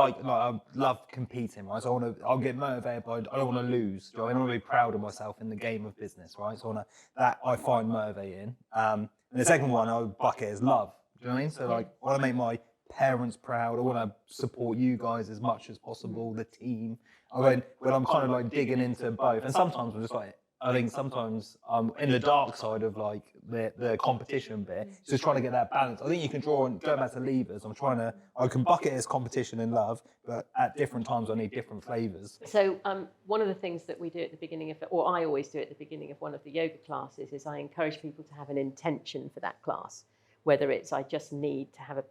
love competing, right? So I'll get motivated by, I don't want to lose. I want to be proud of myself in the game of business, right? So that I find motivating. And the second one I would bucket is love. Do you know what I mean? So I want to make my parents proud. I want to support you guys as much as possible, the team. When I'm kind of digging into both, and sometimes I'm just I think sometimes I'm in the dark side of the competition bit. So just trying to get that balance. I think you can draw on, going back to levers, I can bucket it as competition and love, but at different times I need different flavours. So one of the things that we do at the beginning of, or I always do at the beginning of one of the yoga classes, is I encourage people to have an intention for that class. Whether it's I just need to have a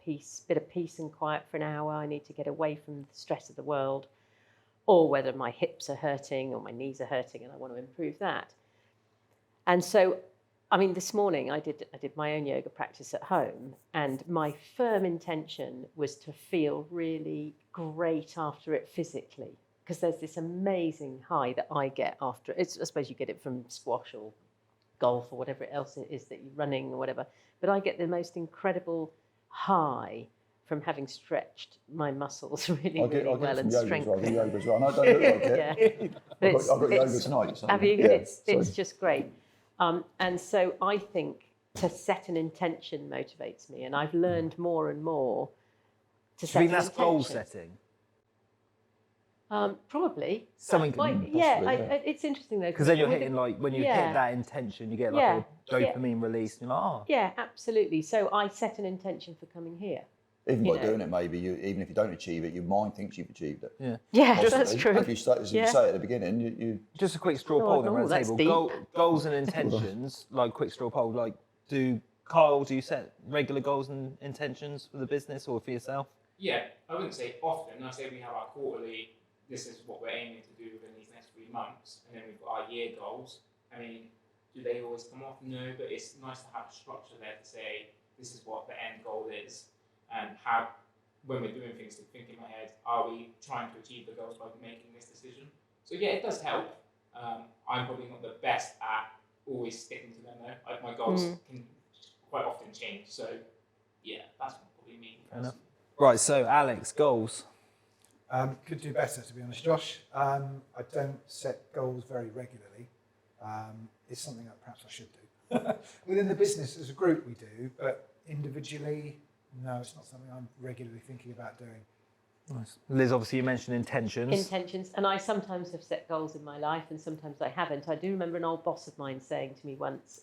bit of peace and quiet for an hour, I need to get away from the stress of the world, or whether my hips are hurting or my knees are hurting and I want to improve that. And so I mean, this morning I did my own yoga practice at home, and my firm intention was to feel really great after it physically, because there's this amazing high that I get after it. I suppose you get it from squash or golf or whatever else it is that you're running or whatever, but I get the most incredible high from having stretched my muscles really well and strengthened. I do yoga as well. And I don't look like it. Yeah. I've got yoga tonight. So Have you? yeah, It's just great. And so I think to set an intention motivates me, and I've learned more and more to set Do you think an that's intention. goal setting? Probably. Something It's interesting though. because then you're hitting like when you hit that intention, you get like a dopamine release. And you're like, oh. Yeah, absolutely. So I set an intention for coming here. even by doing it, maybe even if you don't achieve it, your mind thinks you've achieved it. Yeah, Possibly. that's true. If you say at the beginning, you Just a quick straw poll then around the that's table. deep. Goals and intentions, like quick straw poll. Like, do you set regular goals and intentions for the business or for yourself? Yeah, I wouldn't say often. I say we have our quarterly. This is what we're aiming to do within these next 3 months, and then we've got our year goals. I mean, do they always come off? No, but it's nice to have a structure there to say this is what the end goal is, and how, when we're doing things, to think in my head, are we trying to achieve the goals by making this decision? So yeah, it does help. I'm probably not the best at always sticking to them though. Like my goals can quite often change. So yeah, that's probably me. Right. So Alex, goals. Could do better, to be honest, Josh. I don't set goals very regularly. It's something that perhaps I should do. Within the business as a group we do, but individually, no, it's not something I'm regularly thinking about doing. Nice. Liz, obviously you mentioned intentions. And I sometimes have set goals in my life and sometimes I haven't. I do remember an old boss of mine saying to me once,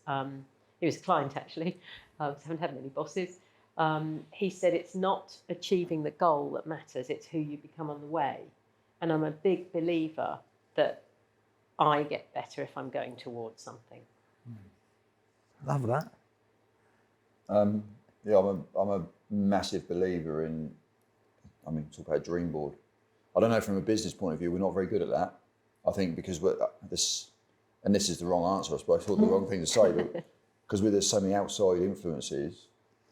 he was a client actually, I haven't had many bosses, he said it's not achieving the goal that matters, it's who you become on the way. And I'm a big believer that I get better if I'm going towards something. Love that. Yeah, I'm a massive believer in, talk about a dream board. I don't know, from a business point of view, we're not very good at that. I think because this is the wrong answer, I suppose, I thought the wrong thing to say, but because there's so many outside influences,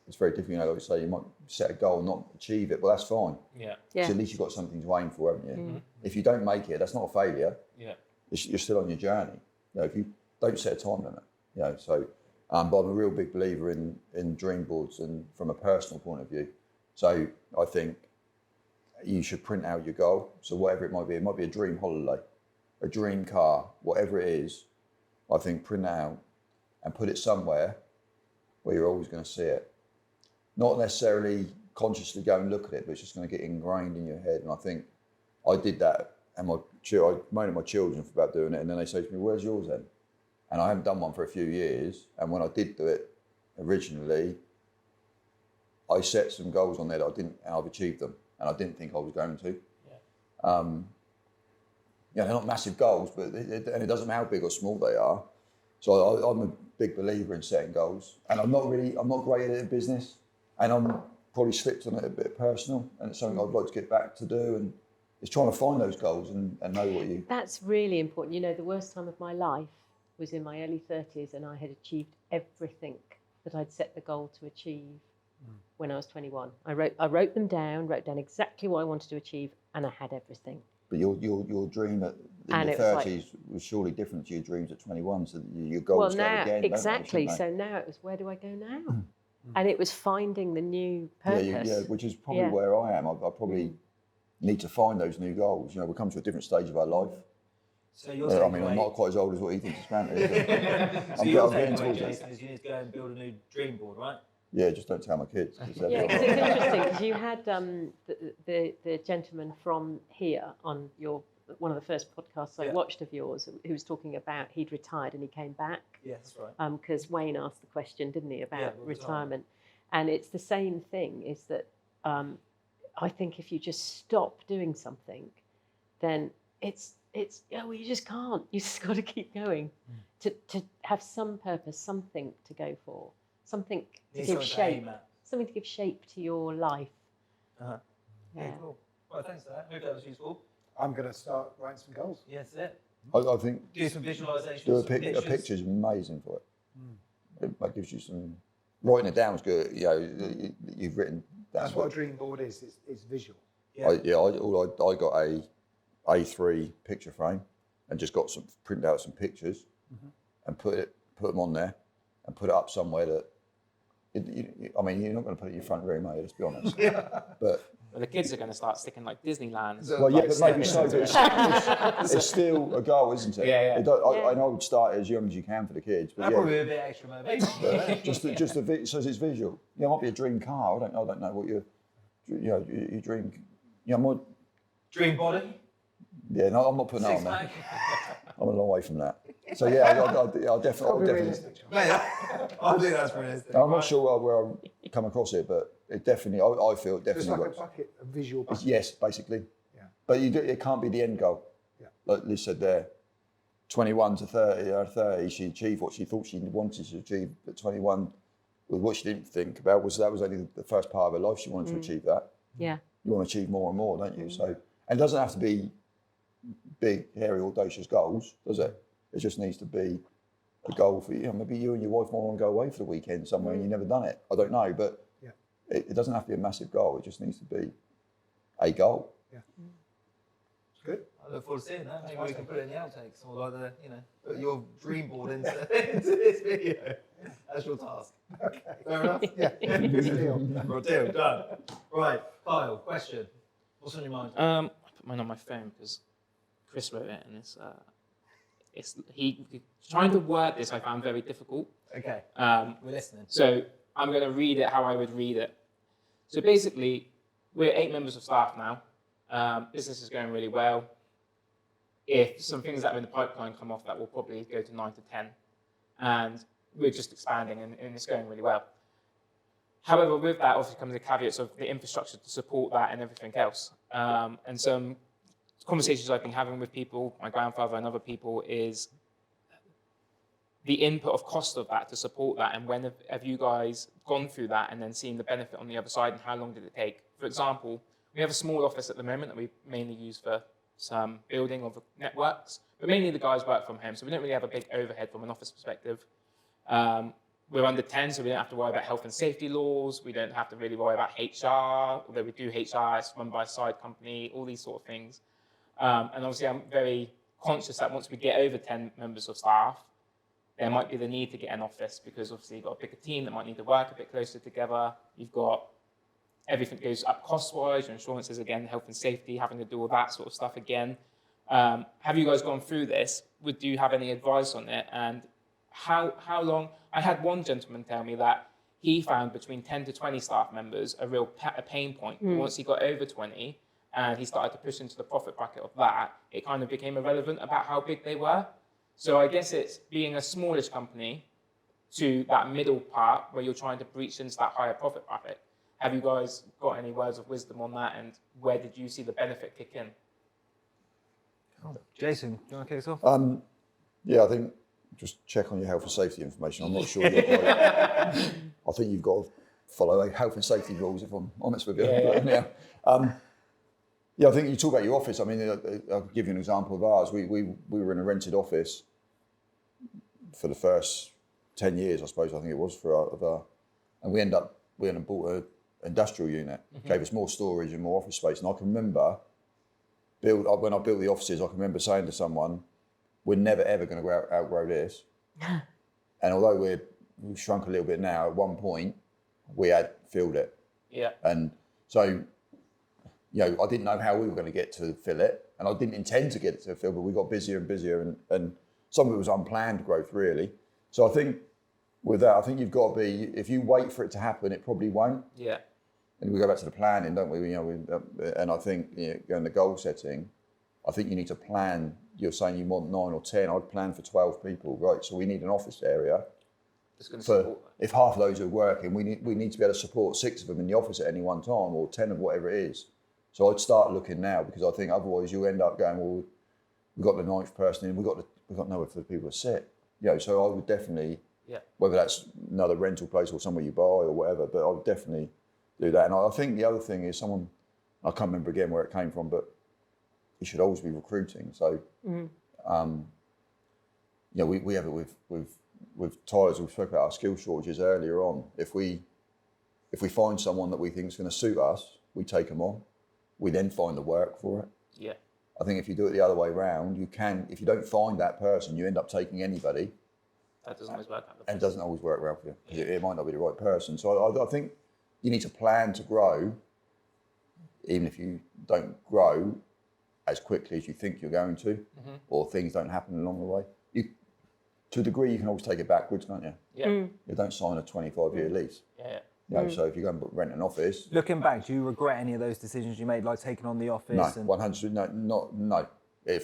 it's very difficult. Like you say, you might set a goal and not achieve it, but that's fine. Yeah. So at least you've got something to aim for, haven't you? If you don't make it, that's not a failure. Yeah. You're still on your journey. If you don't set a time limit, so. But I'm a real big believer in dream boards and from a personal point of view. So I think you should print out your goal. So whatever it might be a dream holiday, a dream car, whatever it is, I think print it out and put it somewhere where you're always going to see it. Not necessarily consciously go and look at it, but it's just going to get ingrained in your head. And I think I did that, and I moaned at my children about doing it, and then they say to me, "Where's yours then?" And I haven't done one for a few years. And when I did do it originally, I set some goals on there and I've achieved them. And I didn't think I was going to. Yeah. They're not massive goals, but and it doesn't matter how big or small they are. So I'm a big believer in setting goals. And I'm not great at it in business. And I'm probably slipped on it a bit personal. And it's something I'd like to get back to do. And it's trying to find those goals and know what you... That's really important. The worst time of my life was in my early 30s, and I had achieved everything that I'd set the goal to achieve when I was 21. I wrote them down, wrote down exactly what I wanted to achieve, and I had everything. But your dream in your 30s was surely different to your dreams at 21, so your goals go again. Exactly. So now it was, where do I go now? And it was finding the new purpose. Yeah, which is probably where I am. I probably need to find those new goals. We come to a different stage of our life. So you're saying, I'm not quite as old as what he thinks is apparently. So you're saying, Jason, is you need to go and build a new dream board, right? Yeah, just don't tell my kids. Yeah, because it's interesting, because you had the gentleman from here on one of the first podcasts I watched of yours, who was talking about he'd retired and he came back. Yes, that's right. Because Wayne asked the question, didn't he, about retirement. And it's the same thing, is that I think if you just stop doing something, then you just can't. You just got to keep going to have some purpose, something to go for, something to give shape, something to give shape to your life. Yeah, cool. Well, thanks for that. Hope that was useful. I'm going to start writing some goals. Yes, that's it. I think Do some visualizations. a picture's amazing for it. it gives you some, writing it down is good, you know, you've written. That's what a dream board is. It's visual. Yeah. I got a A3 picture frame and just printed out some pictures and put them on there and put it up somewhere that, I mean, you're not going to put it in your front room, are you? Let's be honest. But the kids are going to start sticking like Disneyland. well, yeah, but maybe so. But it's still a goal, isn't it? Yeah. I know I would start as young as you can for the kids, but That'd probably be a bit extra motivation. it says it's visual. Yeah, it might be a dream car. I don't know what your dream. You know, more. Dream body. Yeah, no, I'm not putting that on there. Six-pack. I'm a long way from that. So yeah, I'll definitely. Mate, I think that's realistic. I'm not sure where I come across it, but it definitely. I feel it So it's definitely like works. a bucket, a visual bucket. Yes, basically. Yeah. But it can't be the end goal. Yeah. Like Liz said there, 21 to 30, she achieved what she thought she wanted to achieve. But 21, with what she didn't think about, was only the first part of her life she wanted to achieve that. Yeah. You want to achieve more and more, don't you? So, and it doesn't have to be big, hairy, audacious goals, does it? It just needs to be a goal for you. Maybe you and your wife might want to go away for the weekend somewhere and you've never done it. I don't know, but it doesn't have to be a massive goal. It just needs to be a goal. Yeah. Good. I look forward to seeing that. Maybe we can put it in the outtakes or like put your dream board into this video. That's your task. Okay. Fair enough? Yeah. Deal. Well, deal, done. Right, Kyle, question. What's on your mind? I put mine on my phone because Chris wrote it, and it's trying to word this I found very difficult. Okay, we're listening. So I'm going to read it how I would read it. So basically, we're 8 members of staff now. Business is going really well. If some things that are in the pipeline come off, that will probably go to 9 to 10. And we're just expanding and it's going really well. However, with that obviously comes the caveats of the infrastructure to support that and everything else. And some conversations I've been having with people, my grandfather and other people, is the input of cost of that to support that, and when have you guys gone through that and then seen the benefit on the other side, and how long did it take? For example, we have a small office at the moment that we mainly use for some building of networks, but mainly the guys work from home, so we don't really have a big overhead from an office perspective. We're under 10, so we don't have to worry about health and safety laws. We don't have to really worry about HR, although we do HR, it's run by a side company, all these sort of things. And obviously I'm very conscious that once we get over 10 members of staff, there might be the need to get an office because obviously you've got a bigger team that might need to work a bit closer together. You've got everything goes up cost-wise, your insurances again, health and safety, having to do all that sort of stuff again. Have you guys gone through this? Do you have any advice on it? And how long? I had one gentleman tell me that he found between 10 to 20 staff members a real pain point. Once he got over 20 and he started to push into the profit bracket of that, it kind of became irrelevant about how big they were. So I guess it's being a smallish company to that middle part where you're trying to breach into that higher profit bracket. Have you guys got any words of wisdom on that, and where did you see the benefit kick in? Jason, do you want to kick us off? Yeah, I think just check on your health and safety information. I'm not sure you're right. I think you've got to follow health and safety rules, if I'm honest with you. Yeah, I think you talk about your office. I mean, I'll give you an example of ours. We were in a rented office for the first 10 years, I suppose. I think it was and we ended up bought an industrial unit, gave us more storage and more office space. And I can remember when I built the offices, I can remember saying to someone, "We're never ever going to outgrow this." And although we've shrunk a little bit now, at one point we had filled it. Yeah. And so, I didn't know how we were going to get to fill it, and I didn't intend to get it to fill, but we got busier and busier, and some of it was unplanned growth, really. So I think with that, I think you've got to be, if you wait for it to happen, it probably won't. Yeah. And we go back to the planning, don't we? And I think going to goal setting, I think you need to plan. You're saying you want 9 or 10. I'd plan for 12 people, right? So we need an office area. It's going to support. If half those are working, we need to be able to support 6 of them in the office at any one time, or 10 of whatever it is. So I'd start looking now, because I think otherwise you end up going, well, we've got the 9th person in, we've got nowhere for the people to sit. So I would definitely, whether that's another rental place or somewhere you buy or whatever, but I would definitely do that. And I think the other thing is I can't remember again where it came from, but you should always be recruiting. So, we have it with with Tyler's, we spoke about our skill shortages earlier on. If we find someone that we think is going to suit us, we take them on. We then find the work for it. Yeah. I think if you do it the other way around, you can. If you don't find that person, you end up taking anybody. That doesn't always work out. And it doesn't always work well for you because it might not be the right person. So I think you need to plan to grow, even if you don't grow as quickly as you think you're going to, or things don't happen along the way. To a degree, you can always take it backwards, can't you? Yeah. You don't sign a 25-year lease. Yeah. You know, so if you go and rent an office, Looking back, do you regret any of those decisions you made, like taking on the office? no, 100, no.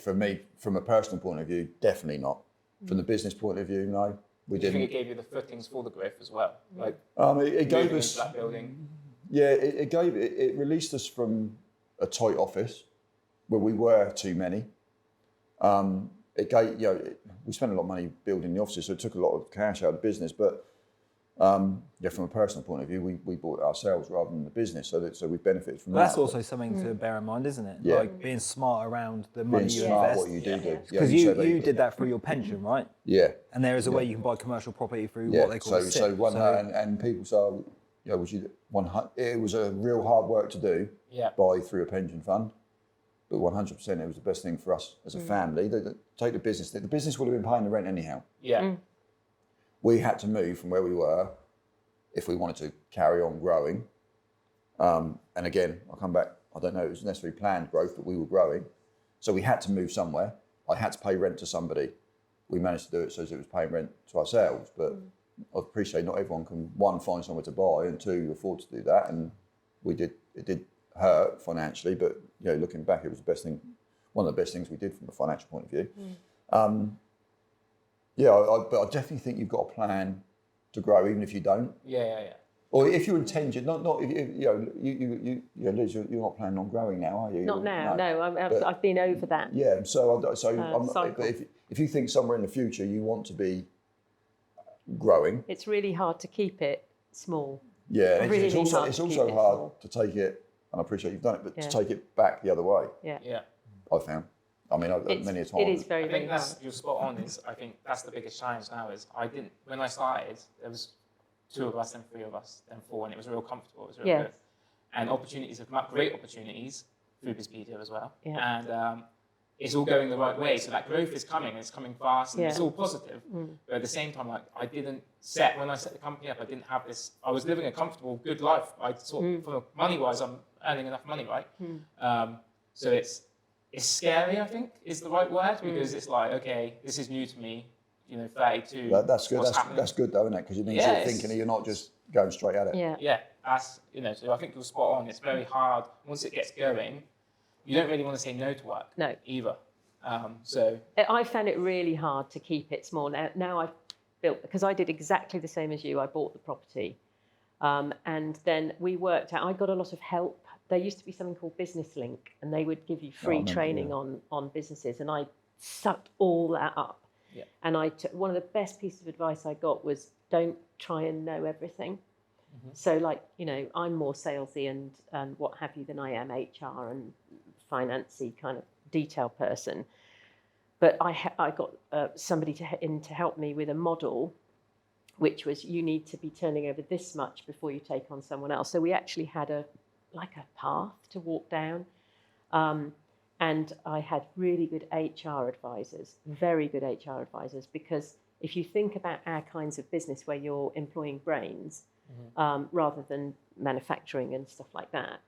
For me, from a personal point of view, definitely not. From the business point of view, no, we Do you didn't. think it gave you the footings for the growth as well? Like It gave moving us into that building. Yeah, it released us from a tight office where we were too many. It gave, we spent a lot of money building the offices, so it took a lot of cash out of the business. But from a personal point of view, we bought it ourselves rather than the business, so we benefited from that. That's also something to bear in mind, isn't it? Yeah. Like being smart around the money being you smart invest. what you do. Because you did that through your pension, right? Yeah. And there is a way you can buy commercial property through Yeah. what they call a SIP. And people say, it was a real hard work to do. Yeah. Buy through a pension fund. But 100% it was the best thing for us as a family. Take the business. The business would have been paying the rent anyhow. Yeah. We had to move from where we were if we wanted to carry on growing. And again, I'll come back. I don't know it was necessarily planned growth, but we were growing. So we had to move somewhere. I had to pay rent to somebody. We managed to do it so that it was paying rent to ourselves. But I appreciate not everyone can, one, find somewhere to buy, and two, afford to do that. And we did. It did hurt financially, but looking back, it was the best thing, one of the best things we did from a financial point of view. But I definitely think you've got a plan to grow, even if you don't. Yeah. Or if you intend to, not if Liz, you're not planning on growing now, are you? Not now, no. I've been over that. Yeah, so cycle. but if you think somewhere in the future you want to be growing, It's really hard to keep it small. yeah, Really it's also hard to keep it hard small. to take it. And I appreciate you've done it, but Yeah. to take it back the other way, Yeah. I found. I mean, many a time. It is very, I very think hard. that's you're spot on. I think that's the biggest challenge now. Is when I started, there was 2 of us, then 3 of us, then 4, and it was real comfortable. It was real good. And opportunities have come up, great opportunities through Bizpedia as well. Yeah. And it's all going the right way. So that growth is coming, and it's coming fast, and it's all positive. But at the same time, when I set the company up, I didn't have this. I was living a comfortable, good life. I thought, for money-wise, I'm earning enough money, right? So it's scary, I think, is the right word, because it's like, okay, this is new to me. 32. That's good. what's happening? That's good, though, isn't it? Because it means Yeah, you're it's- thinking, you're not just going straight at it. Yeah. Yeah, that's, so I think you're spot on. It's very hard. Once it gets going, you don't really want to say no to work. No. Either. I found it really hard to keep it small. Now I've built, because I did exactly the same as you. I bought the property. And then we worked out, I got a lot of help. There used to be something called Business Link, and they would give you free training on businesses. And I sucked all that up. Yeah. And one of the best pieces of advice I got was, don't try and know everything. So I'm more salesy and what have you than I am HR and financy kind of detail person. But I got somebody to help me with a model, which was you need to be turning over this much before you take on someone else. So we actually had a path to walk down. And I had really good HR advisors, very good HR advisors, because if you think about our kinds of business where you're employing brains rather than manufacturing and stuff like that,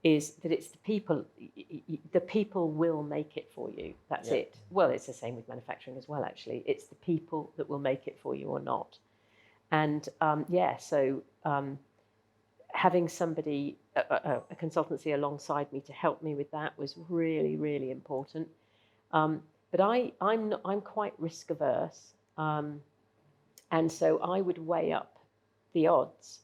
is that it's the people will make it for you. That's it. Well, it's the same with manufacturing as well, actually. It's the people that will make it for you or not. And having somebody, a consultancy alongside me to help me with that was really, really important. But I'm quite risk averse. And so I would weigh up the odds.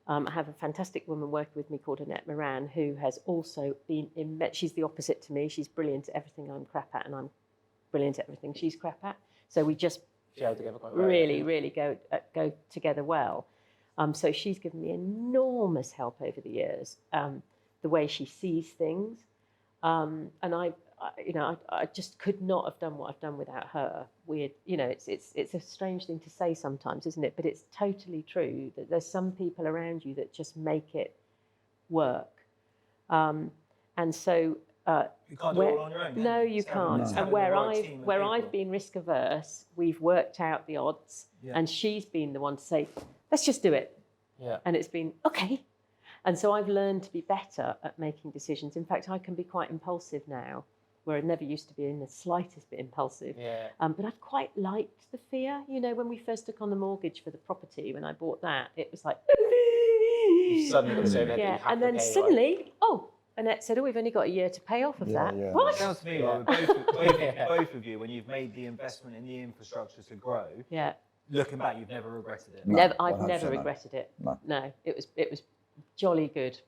I have a fantastic woman working with me called Annette Moran, who has also been she's the opposite to me. She's brilliant at everything I'm crap at, and I'm brilliant at everything she's crap at. So we just together quite well, really go together well. So she's given me enormous help over the years, the way she sees things. And I just could not have done what I've done without her. Weird, it's a strange thing to say sometimes, isn't it? But it's totally true that there's some people around you that just make it work. And so You can't do it all on your own. no, you It's having- can't. it's And having the where right team of people. I've been risk averse, we've worked out the odds, and she's been the one to say, let's just do it. Yeah. And it's been okay. And so I've learned to be better at making decisions. In fact, I can be quite impulsive now, where I never used to be in the slightest bit impulsive. Yeah. But I've quite liked the fear. When we first took on the mortgage for the property, when I bought that, it was like, You suddenly got to say that you yeah. have And to then pay, suddenly, Annette said, we've only got a year to pay off of that. Yeah. What? It sounds to me like both of you, when you've made the investment in the infrastructure to grow, Yeah. looking back, you've never regretted it. No, I've 100% never no. regretted it. No. It was jolly good,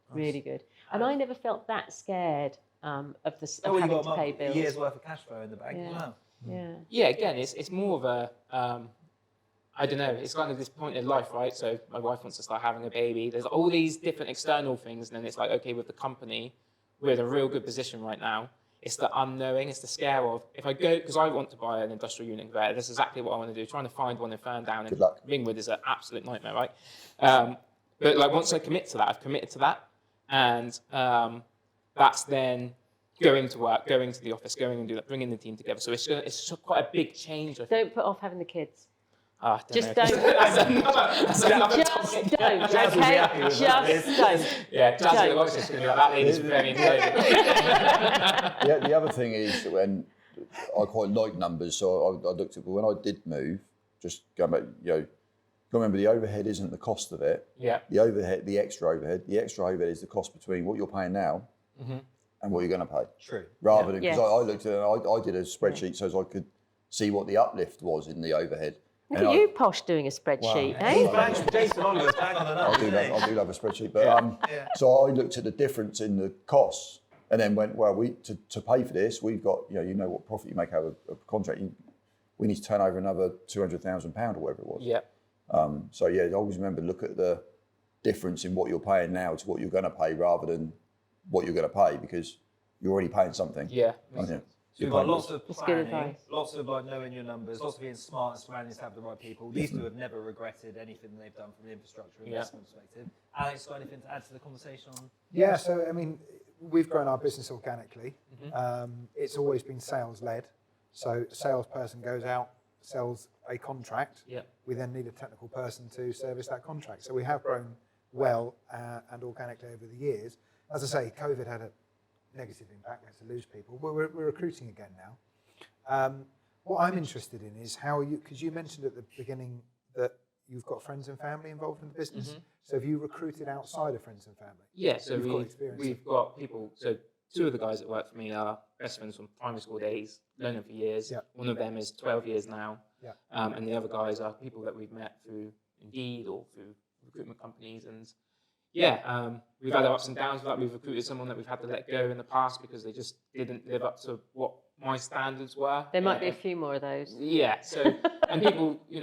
really good. And I never felt that scared of Oh, you having got to pay a bills. year's worth of cash flow in the bank as Yeah. well. Yeah. Yeah, again, it's more of a, I don't know, it's kind of this point in life, right? So my wife wants to start having a baby. There's all these different external things, and then it's like, okay, with the company, we're in a real good position right now. It's the unknowing, it's the scare of, if I go, because I want to buy an industrial unit conveyor, that's exactly what I want to do. Trying to find one in Ferndown Good and luck. Ringwood is an absolute nightmare, right? But like once I commit to that, I've committed to that. And that's then going to work, going to the office, going and do that, bringing the team together. So it's quite a big change. I think. Don't put off having the kids. I don't Just know. don't. That's another Just topic. don't, Jazz will be happy okay? with that, Just Liz. don't. Yeah, Jazz Don't. the watch is going to be like, that lady's preparing to The other thing is that when I quite like numbers, so I looked at when I did move, just going back, remember the overhead isn't the cost of it. Yeah. The overhead, the extra overhead is the cost between what you're paying now and what you're going to pay. True. Rather than, Yes. because I looked at it, I did a spreadsheet so as I could see what the uplift was in the overhead. Look And at I- you, posh, doing a spreadsheet, Wow. eh? Jason Oliver's back on the numbers, I isn't he? do love a spreadsheet, but so I looked at the difference in the costs and then went, well, to pay for this, we've got, what profit you make out of a contract, we need to turn over another £200,000 or whatever it was. Yeah. So yeah, I always remember look at the difference in what you're paying now to what you're going to pay rather than what you're going to pay because you're already paying something. Yeah. Okay. So you've got lots of That's good planning, advice. lots of like knowing your numbers, lots of being smart and surrounding yourself with the right people. These two have never regretted anything they've done from an infrastructure investment perspective. Alex, got anything to add to the conversation on? Yeah, so I mean, we've grown our business organically. It's always been sales led. So a salesperson goes out, sells a contract. Yeah. We then need a technical person to service that contract. So we have grown well and organically over the years. As I say, COVID had a negative impact. We had to lose people. We're recruiting again now. What I'm interested in is how you, because you mentioned at the beginning that you've got friends and family involved in the business. So have you recruited outside of friends and family? Yeah, so You've got experience. we've got people, so two of the guys that work for me are best friends from primary school days, known them for years. Yeah. One of them is 12 years now. Yeah. And the other guys are people that we've met through Indeed or through recruitment companies. And yeah, we've had our ups and downs with that. We've recruited someone that we've had to let go in the past because they just didn't live up to what my standards were. There might be a few more of those. Yeah, so, and people, you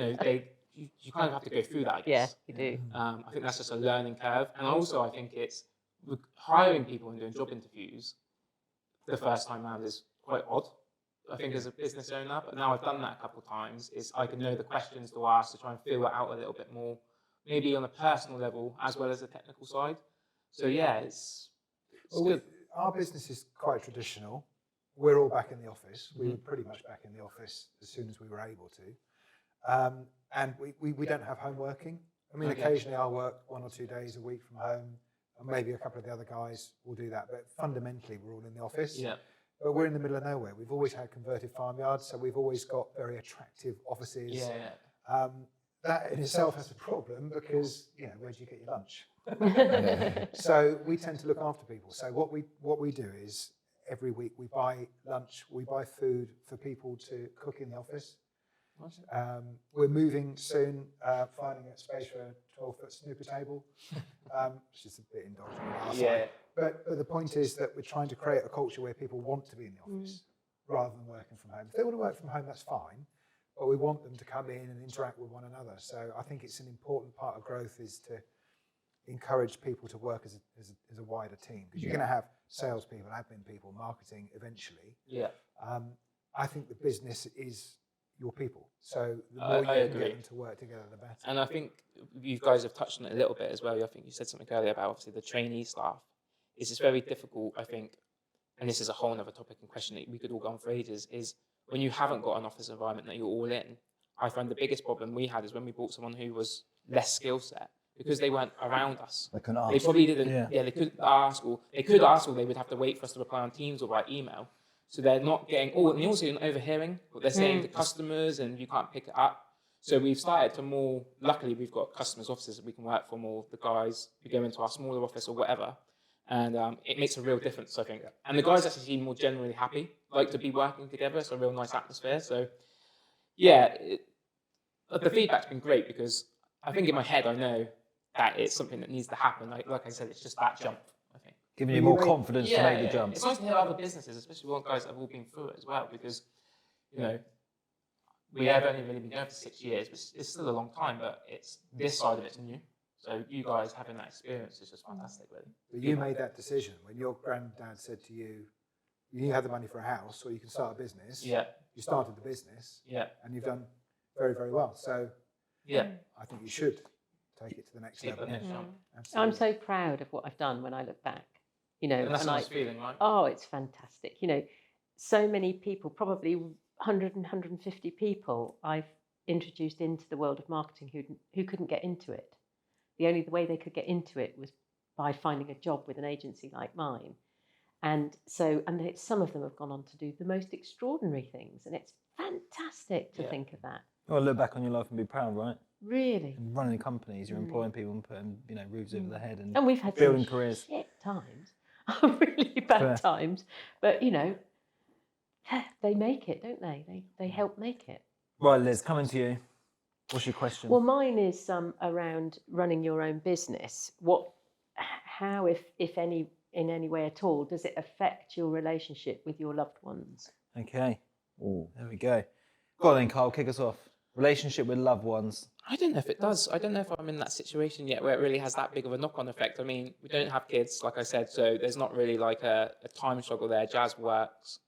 kind of have to go through that, I Yeah, guess. you do. I think that's just a learning curve. And also, I think it's hiring people and doing job interviews the first time round is quite odd, I think, as a business owner. But now I've done that a couple of times, I can know the questions to ask to try and feel it out a little bit more, maybe on a personal level as well as the technical side. So yeah, it's good. Our business is quite traditional. We're all back in the office. We were pretty much back in the office as soon as we were able to. And we don't have home working. I mean, Okay. occasionally I'll work 1 or 2 days a week from home, and maybe a couple of the other guys will do that. But fundamentally, we're all in the office. Yeah. But we're in the middle of nowhere. We've always had converted farmyards, so we've always got very attractive offices. Yeah. That in itself has a problem because, where do you get your lunch? So we tend to look after people. So what we do is every week we buy lunch, we buy food for people to cook in the office. We're moving soon, finding a space for a 12-foot snooker table, which is a bit indulgent on our side. But the point is that we're trying to create a culture where people want to be in the office rather than working from home. If they want to work from home, that's fine, but we want them to come in and interact with one another. So I think it's an important part of growth is encourage people to work as a wider team, because you're going to have salespeople, admin people, marketing eventually. Yeah. I think the business is your people. So the more I you can agree. get them to work together, the better. And I think you guys have touched on it a little bit as well. I think you said something earlier about obviously the trainee staff. It's just very difficult, I think, and this is a whole other topic and question that we could all go on for ages, is when you haven't got an office environment that you're all in, I find the biggest problem we had is when we brought someone who was less skill set, because they weren't around us. They couldn't ask. They probably didn't, Yeah. they couldn't ask, or they could ask, or they would have to wait for us to reply on Teams or by email. So they're not getting, and also you're not overhearing what they're saying to customers, and you can't pick it up. So we've started to more, luckily we've got customers' offices that we can work from, or the guys who go into our smaller office or whatever. And it makes a real difference, I think. And the guys actually seem more generally happy, like to be working together. It's a real nice atmosphere. So yeah, the feedback's been great, because I think in my head I know that it's something that needs to happen. Like I said, it's just that jump, I think. Giving you more confidence to make the jump. It's nice to hear other businesses, especially one guys that have all been through it as well, because, you know, we have only really been going for 6 years, but it's still a long time, but it's this side of it's new. So you guys having that experience is just fantastic, really. But you made that decision when your granddad said to you, you had the money for a house, or you can start a business. Yeah, You started the business, yeah, and you've done very, very well. So yeah. I think you should take it to the next Keep level. the next jump. Absolutely. I'm so proud of what I've done when I look back. You know, And that's a and nice feeling, right? oh, it's fantastic. You know, so many people, probably 100 and 150 people I've introduced into the world of marketing who couldn't get into it. The only way they could get into it was by finding a job with an agency like mine. And so, some of them have gone on to do the most extraordinary things. And it's fantastic to think of that. Well, look back on your life and be proud, right? Really. And running companies, you're employing people and putting, roofs over their head and And we've had building some careers. shit times, really bad Fair. times. But, you know, they make it, don't they? They help make it. Right, Liz, coming to you. What's your question? Well, mine is around running your own business. How, if any, in any way at all, does it affect your relationship with your loved ones? Okay. Ooh. There we go. Go on then, Carl, kick us off. Relationship with loved ones. I don't know if it does. I don't know if I'm in that situation yet where it really has that big of a knock-on effect. I mean, we don't have kids, like I said, so there's not really like a time struggle there. Jazz works.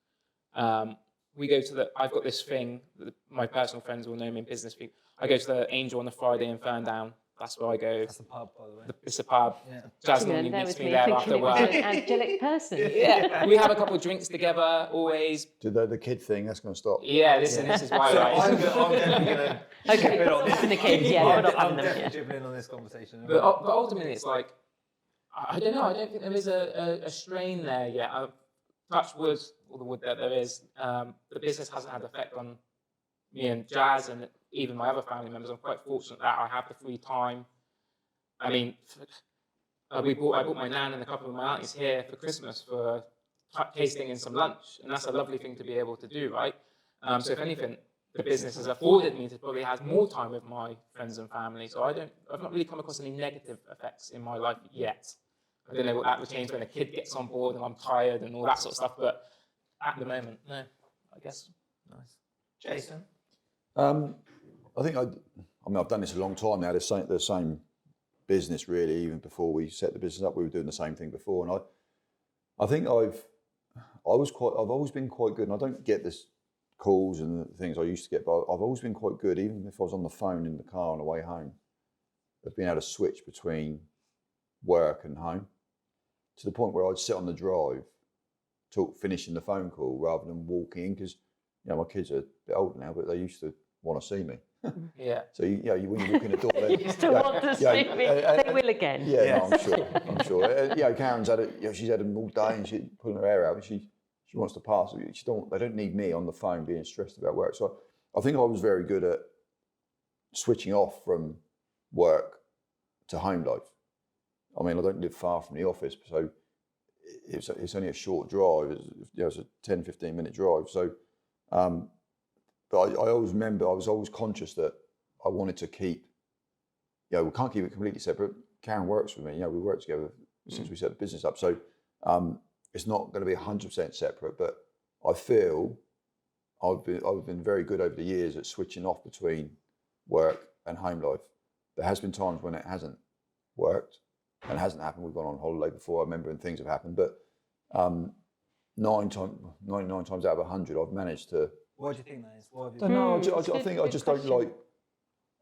We go to I've got this thing, my personal friends will know me in business. I go to the Angel on a Friday in Ferndown. That's where I go. That's a pub, by the way. It's a pub. Yeah. Jazz You're normally there meets with me there thinking after it was work. an angelic person. Yeah, we have a couple of drinks together, always. Did the kid thing, that's going to stop. Yeah, listen, this is why. So right? I'm definitely going to Okay, chip in on not this. having the kids, yeah, I'm not having them, definitely yeah. chipping in on this conversation. But ultimately, it's like, I don't know. I don't think there is a strain there yet. Touch wood, all the wood that there is. The business hasn't had an effect on me and Jazz and even my other family members. I'm quite fortunate that I have the free time. I mean, I brought my nan and a couple of my aunties here for Christmas for tasting and some lunch, and that's a lovely thing to be able to do, right? So if anything, the business has afforded me to probably have more time with my friends and family. So I've not really come across any negative effects in my life yet. I don't know what that will change when a kid gets on board and I'm tired and all that sort of stuff, but at the moment, no, I guess. Nice. Jason? I think I've done this a long time now. The same business really. Even before we set the business up, we were doing the same thing before, and I think I've always been quite good. And I don't get this calls and the things I used to get, but I've always been quite good, even if I was on the phone in the car on the way home, of being able to switch between work and home, to the point where I'd sit on the drive, finishing the phone call rather than walking in, because my kids are a bit older now, but they used to want to see me. Yeah. So when you walk in the door, they You still want to see me. They will again. Yeah, no, I'm sure. Karen's had it. She's had them all day, and she's pulling her hair out, and she wants to pass. They don't need me on the phone being stressed about work. So I think I was very good at switching off from work to home life. I mean, I don't live far from the office, so it's only a short drive. It's a 10, 15-minute drive. So, but I always remember, I was always conscious that I wanted to keep, we can't keep it completely separate. Karen works with me. We worked together since we set the business up. So it's not going to be 100% separate, but I feel I've been very good over the years at switching off between work and home life. There has been times when it hasn't worked, and it hasn't happened. We've gone on holiday before, I remember, and things have happened. But 99 times out of 100, I've managed to. Why do you think that is? Why have you I don't know. I Good- think I good just question. don't like.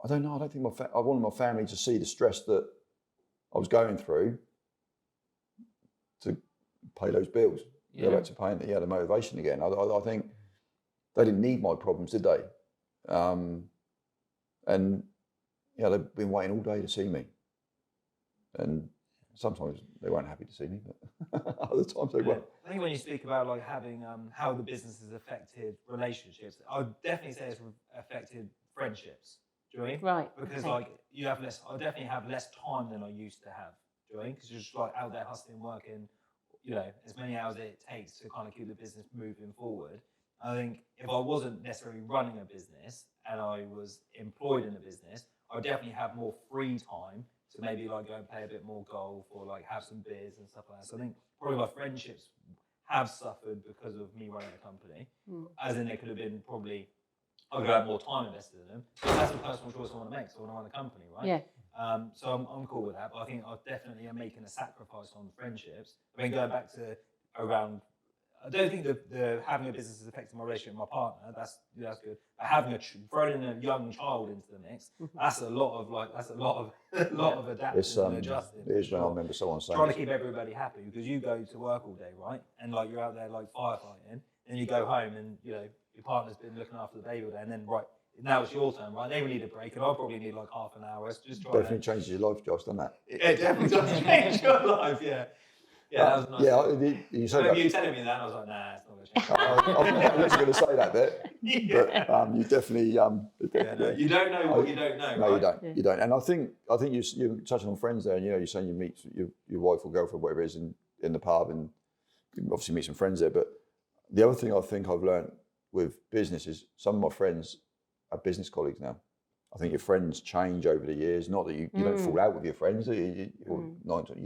I don't know. I don't think I wanted my family to see the stress that I was going through to pay those bills. Go back to paying the motivation again. I think they didn't need my problems, did they? And they've been waiting all day to see me. And sometimes they weren't happy to see me, but other times they were. I think when you speak about like having how the business has affected relationships, I would definitely say it's affected friendships. Do you know what I mean? Right, Because okay. like you have less. I definitely have less time than I used to have. Do you know what I mean? Because you're just like out there hustling, working, as many hours as it takes to kind of keep the business moving forward. I think if I wasn't necessarily running a business and I was employed in a business, I would definitely have more free time to maybe like go and play a bit more golf or like have some beers and stuff like that. So I think probably my friendships have suffered because of me running a company, as in they could have been probably, I could have more time invested in them. But that's a personal choice I want to make, so I want to run a company, right? Yeah. So I'm cool with that, but I think I definitely am making a sacrifice on friendships. I mean, going back to around, I don't think the having a business has affected my relationship with my partner. That's good. But having throwing in a young child into the mix, that's a lot of adapting and adjusting. It is when I remember someone saying, Trying to keep everybody happy, because you go to work all day, right? And like you're out there like firefighting, and you go home and your partner's been looking after the baby all day, and then now it's your turn, right? They will need a break, and I'll probably need like half an hour. Just try definitely changes your life, Josh, doesn't that? It definitely does change your life, yeah. Yeah, that was nice. Yeah, you said I remember that. you telling me that, and I was like, nah, it's not going to change. I wasn't going to say that bit, but you definitely. No, you don't know what you don't know. No, right? you don't. Yeah. You don't. And I think you're touching on friends there, and you're saying you meet your wife or girlfriend, whatever it is, in the pub, and you obviously meet some friends there. But the other thing I think I've learned with business is some of my friends are business colleagues now. I think your friends change over the years. Not that you don't fall out with your friends, you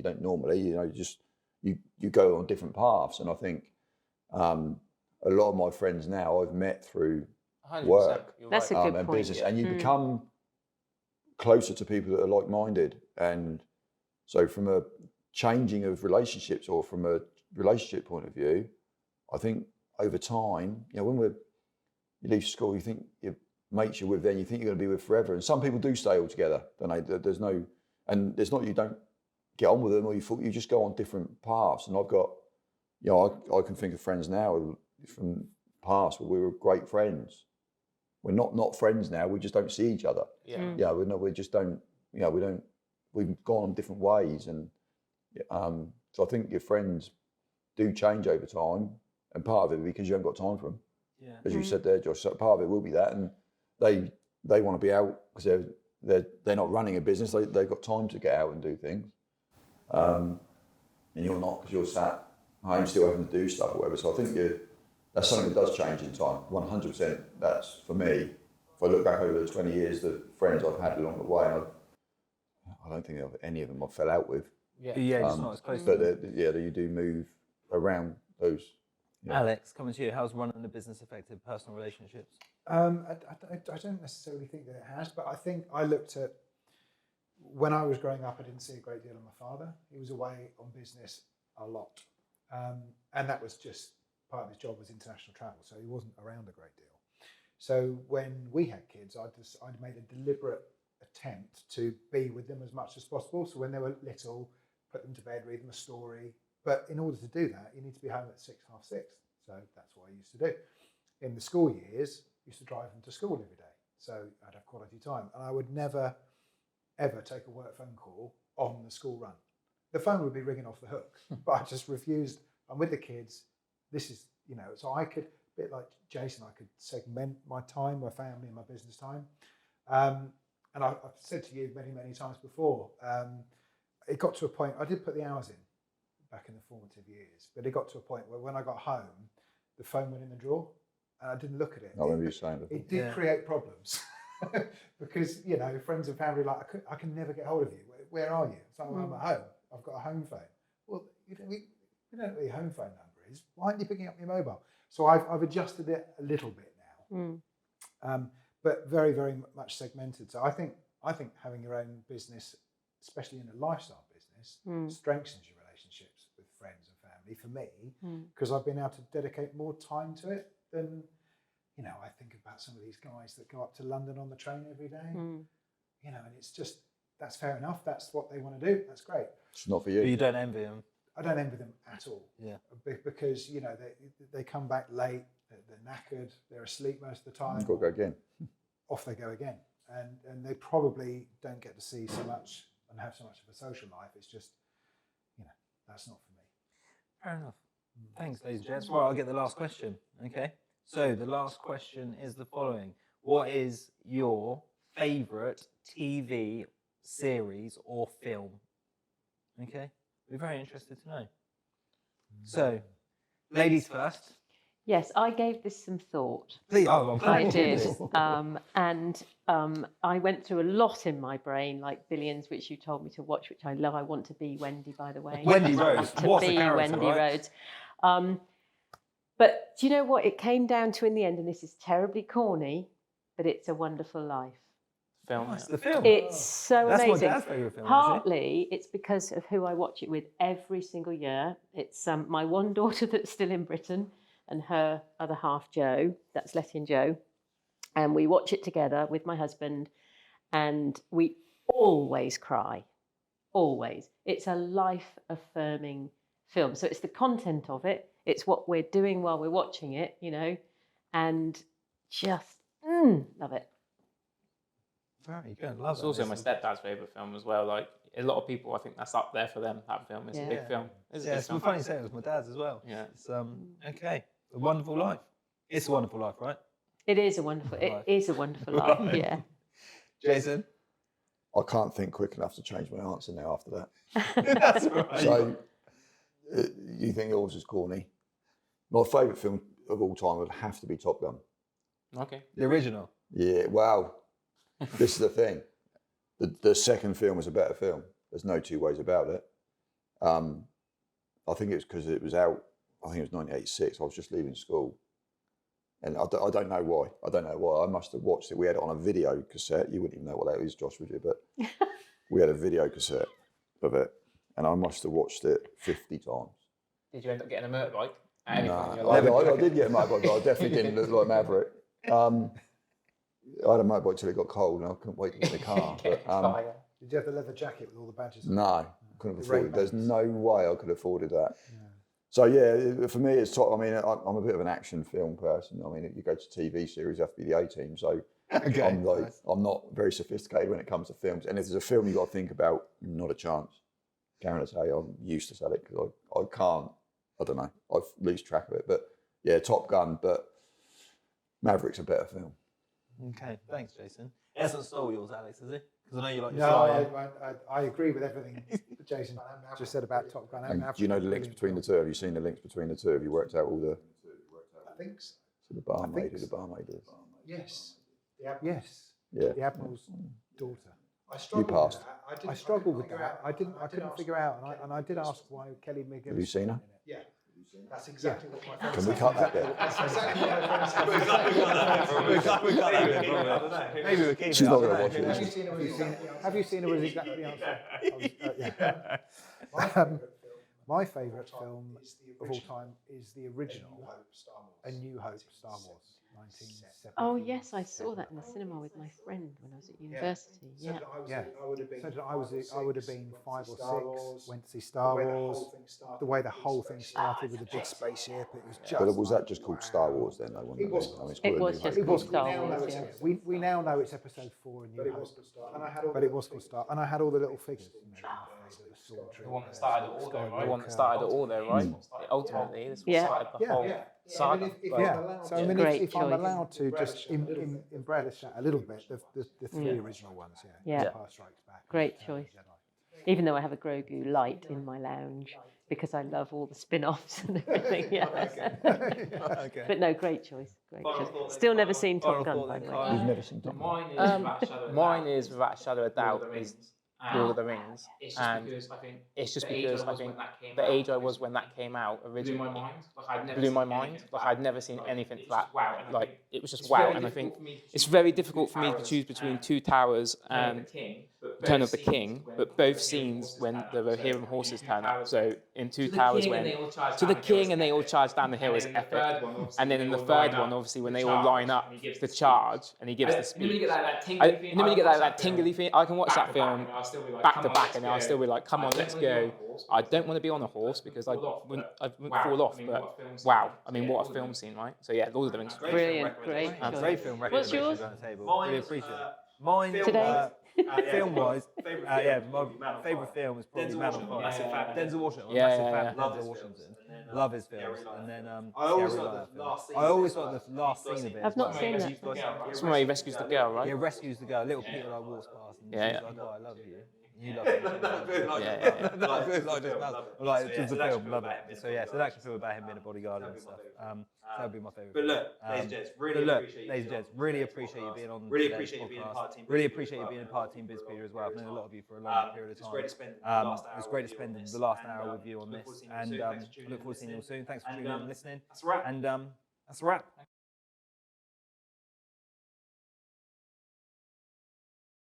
don't normally. You go on different paths, and I think a lot of my friends now I've met through 100%. work That's a good and point. business, and you become closer to people that are like-minded. And so, from a changing of relationships or from a relationship point of view, I think over time, when you leave school, you think your mates you're with then, you think you're going to be with forever, and some people do stay all together. Don't they? There's not you don't get on with them, or you just go on different paths. And I've got, I can think of friends now from past where we were great friends. We're not friends now. We just don't see each other. Yeah. We just don't. We've gone on different ways, and so I think your friends do change over time, and part of it because you haven't got time for them. Yeah. As you said there, Josh. So part of it will be that, and they want to be out because they're not running a business. They've got time to get out and do things. And you're not, because you're sat home still having to do stuff or whatever. So I think that's something that does change in time. 100%. That's for me. If I look back over the 20 years, the friends I've had along the way, and I don't think any of them I fell out with. Just not as close. But you do move around those. Yeah. Alex, coming to you, how's running the business affected personal relationships? I don't necessarily think that it has, but I think I looked at, when I was growing up, I didn't see a great deal of my father. He was away on business a lot. And that was just part of his job was international travel. So he wasn't around a great deal. So when we had kids, I made a deliberate attempt to be with them as much as possible. So when they were little, put them to bed, read them a story. But in order to do that, you need to be home at 6, half 6. So that's what I used to do. In the school years, I used to drive them to school every day. So I'd have quality time. And I would never, ever take a work phone call on the school run. The phone would be ringing off the hook, but I just refused. I'm with the kids. This is, so I could, a bit like Jason, I could segment my time, my family and my business time. And I've said to you many, many times before, it got to a point, I did put the hours in back in the formative years, but it got to a point where when I got home, the phone went in the drawer and I didn't look at it. I remember you saying that. It did create problems because, friends and family, like, I can never get hold of you. Where are you? So I'm at home. I've got a home phone. Well, we don't know what your home phone number is. Why aren't you picking up your mobile? So I've adjusted it a little bit now, but very, very much segmented. So I think having your own business, especially in a lifestyle business, business strengthens your relationships with friends and family. For me, because I've been able to dedicate more time to it than, you know, I think about some of these guys that go up to London on the train every day, you know, and it's just, that's fair enough. That's what they want to do. That's great. It's not for you. But you don't envy them. I don't envy them at all. Yeah. Because, you know, they come back late, they're knackered, they're asleep most of the time. You've got to go again. Off they go again. And they probably don't get to see so much and have so much of a social life. It's just, you know, that's not for me. Fair enough. Thanks, ladies and gents. Well, I'll get the last question. Okay. So the last question is the following. What is your favourite TV series or film? Okay. We're very interested to know. So, ladies first. Yes, I gave this some thought. Please. Oh, I did. I went through a lot in my brain, like Billions, which you told me to watch, which I love. I want to be Wendy, by the way. Wendy Rhodes. To What's the be character, Wendy right? Rhodes. But do you know what it came down to in the end? And this is terribly corny, but It's a Wonderful Life. Film. That's the film. It's so That's amazing. my dad's favourite film, Partly it's because of who I watch it with every single year. It's my one daughter that's still in Britain and her other half, Joe. That's Letty and Joe. And we watch it together with my husband and we always cry. Always. It's a life-affirming film. So it's the content of it. It's what we're doing while we're watching it, you know, and just love it. Very good. Love It's it. also my stepdad's favourite film as well. Like a lot of people, I think that's up there for them. That film is a big film. It's a Yeah, big it's film. funny you say it was my dad's as well. Yeah. It's okay. A Wonderful Life. It's a Wonderful Life, right? It is a wonderful life, yeah. Jason? I can't think quick enough to change my answer now after that. That's right. So, you think yours is corny? My favourite film of all time would have to be Top Gun. Okay. The original. Yeah, wow. This is the thing. The second film was a better film. There's no two ways about it. I think it was because it was out, I think it was 1986. I was just leaving school. And I don't know why. I don't know why. I must have watched it. We had it on a video cassette. You wouldn't even know what that is, Josh, would you? But we had a video cassette of it. And I must have watched it 50 times. Did you end up getting a motorbike? No, I did get a motorbike, but I definitely didn't look like Maverick. I had a motorbike till it got cold and I couldn't wait to get in the car. But, Did you have the leather jacket with all the badges? no, couldn't afford it. There's no way I could have afforded that. Yeah. So yeah, for me, it's top. I mean, I'm a bit of an action film person. I mean, if you go to TV series, you have to be the A-team. So I'm not very sophisticated when it comes to films. And if there's a film you got to think about, not a chance. Karen, I say I'm used to it because I can't. I don't know. I've lost track of it. But yeah, Top Gun. But Maverick's a better film. Okay, thanks, Jason. He hasn't stole yours, Alex, has he? Because I know you like No, your I agree with everything Jason just said about Top Gun. And do you know the links between the two? Have you seen the links between the two? Have you worked out all the? I think so. So the barmaid, who the barmaid is. Yes. Yes. Yeah. The Admiral's daughter. You passed. I struggled with that. I couldn't figure out, and I did ask why Kelly McGillis. Have you seen her? Yeah. That's exactly what my friend Can we cut that bit? That's exactly what my friend said. We got that bit. Maybe we'll keep it. She's not going to watch Have you it. seen her? Have you seen her? Was exactly the answer. Yeah. My favourite film of all time is the original, A New Hope, Star Wars, 1970. Oh yes, I saw that in the cinema with my friend when I was at university. Yeah. Yeah. So I would have been 5 or 6. Went to see Star Wars. The way the whole thing started with a big spaceship, it was just. But was that just called Star Wars then? Though, wasn't it? It was just It was called Star called Wars. Yeah. We now know it's episode 4 in New Hope. But it was called Star, and I had all the little figures. The one that started it all there, right? The one that started it all there, right? Ultimately, this was started the whole saga. Yeah. So I mean, Great if I'm choice. allowed to just embellish that a little bit, the 3 original ones, Yeah. Empire Strikes Back. Great choice. Even though I have a Grogu light in my lounge because I love all the spin-offs and everything. Yeah. Okay. But no, great choice. Great choice. Still never seen Top Gun, by the way. You've never seen Top Gun? Mine is without a shadow of doubt is Lord of the Rings, and it's just because I think the age I was when that came out originally blew my mind. Like I'd never seen anything that. Like it was just wow, and I think it's very difficult for me to choose between Two Towers and Return of the King, but both scenes when the Rohirrim horses turn up. So in Two Towers, when to the King and they all charge down the hill is epic. And then in the third one, obviously, when they all line up to charge and he gives the speech. You know when you get that tingly feeling? I can watch that film back to back and I'll still be like, come on, let's go. I don't want to be on a horse because I wouldn't fall off, but wow, I mean, what a film scene, right? So yeah, Lord of the Rings. Brilliant, great. Great film What's yours? on the table. Really appreciate it. Mine Today? film-wise, my favourite film is probably Man on Fire. Denzel Washington. Yeah, Massive yeah, fan of Denzel Washington. Love his films. And then I always like the last scene of it. I've not seen that. That's where he rescues the girl, right? He rescues the girl. Little Peter like walks past and Yeah, she's yeah. like, "Oh, I love you." You love it. Like just the film, love it. So yeah, so that could feel about him being a bodyguard and stuff. That would be my favourite. But look, ladies and gents, really appreciate you being on. Really appreciate you being part of Team. Really appreciate you being part of Team BizPedia as well. I've known a lot of you for a long period of time. It was great to spend the last hour with you on this, and look forward to seeing you all soon. Thanks for tuning in and listening. And that's a wrap.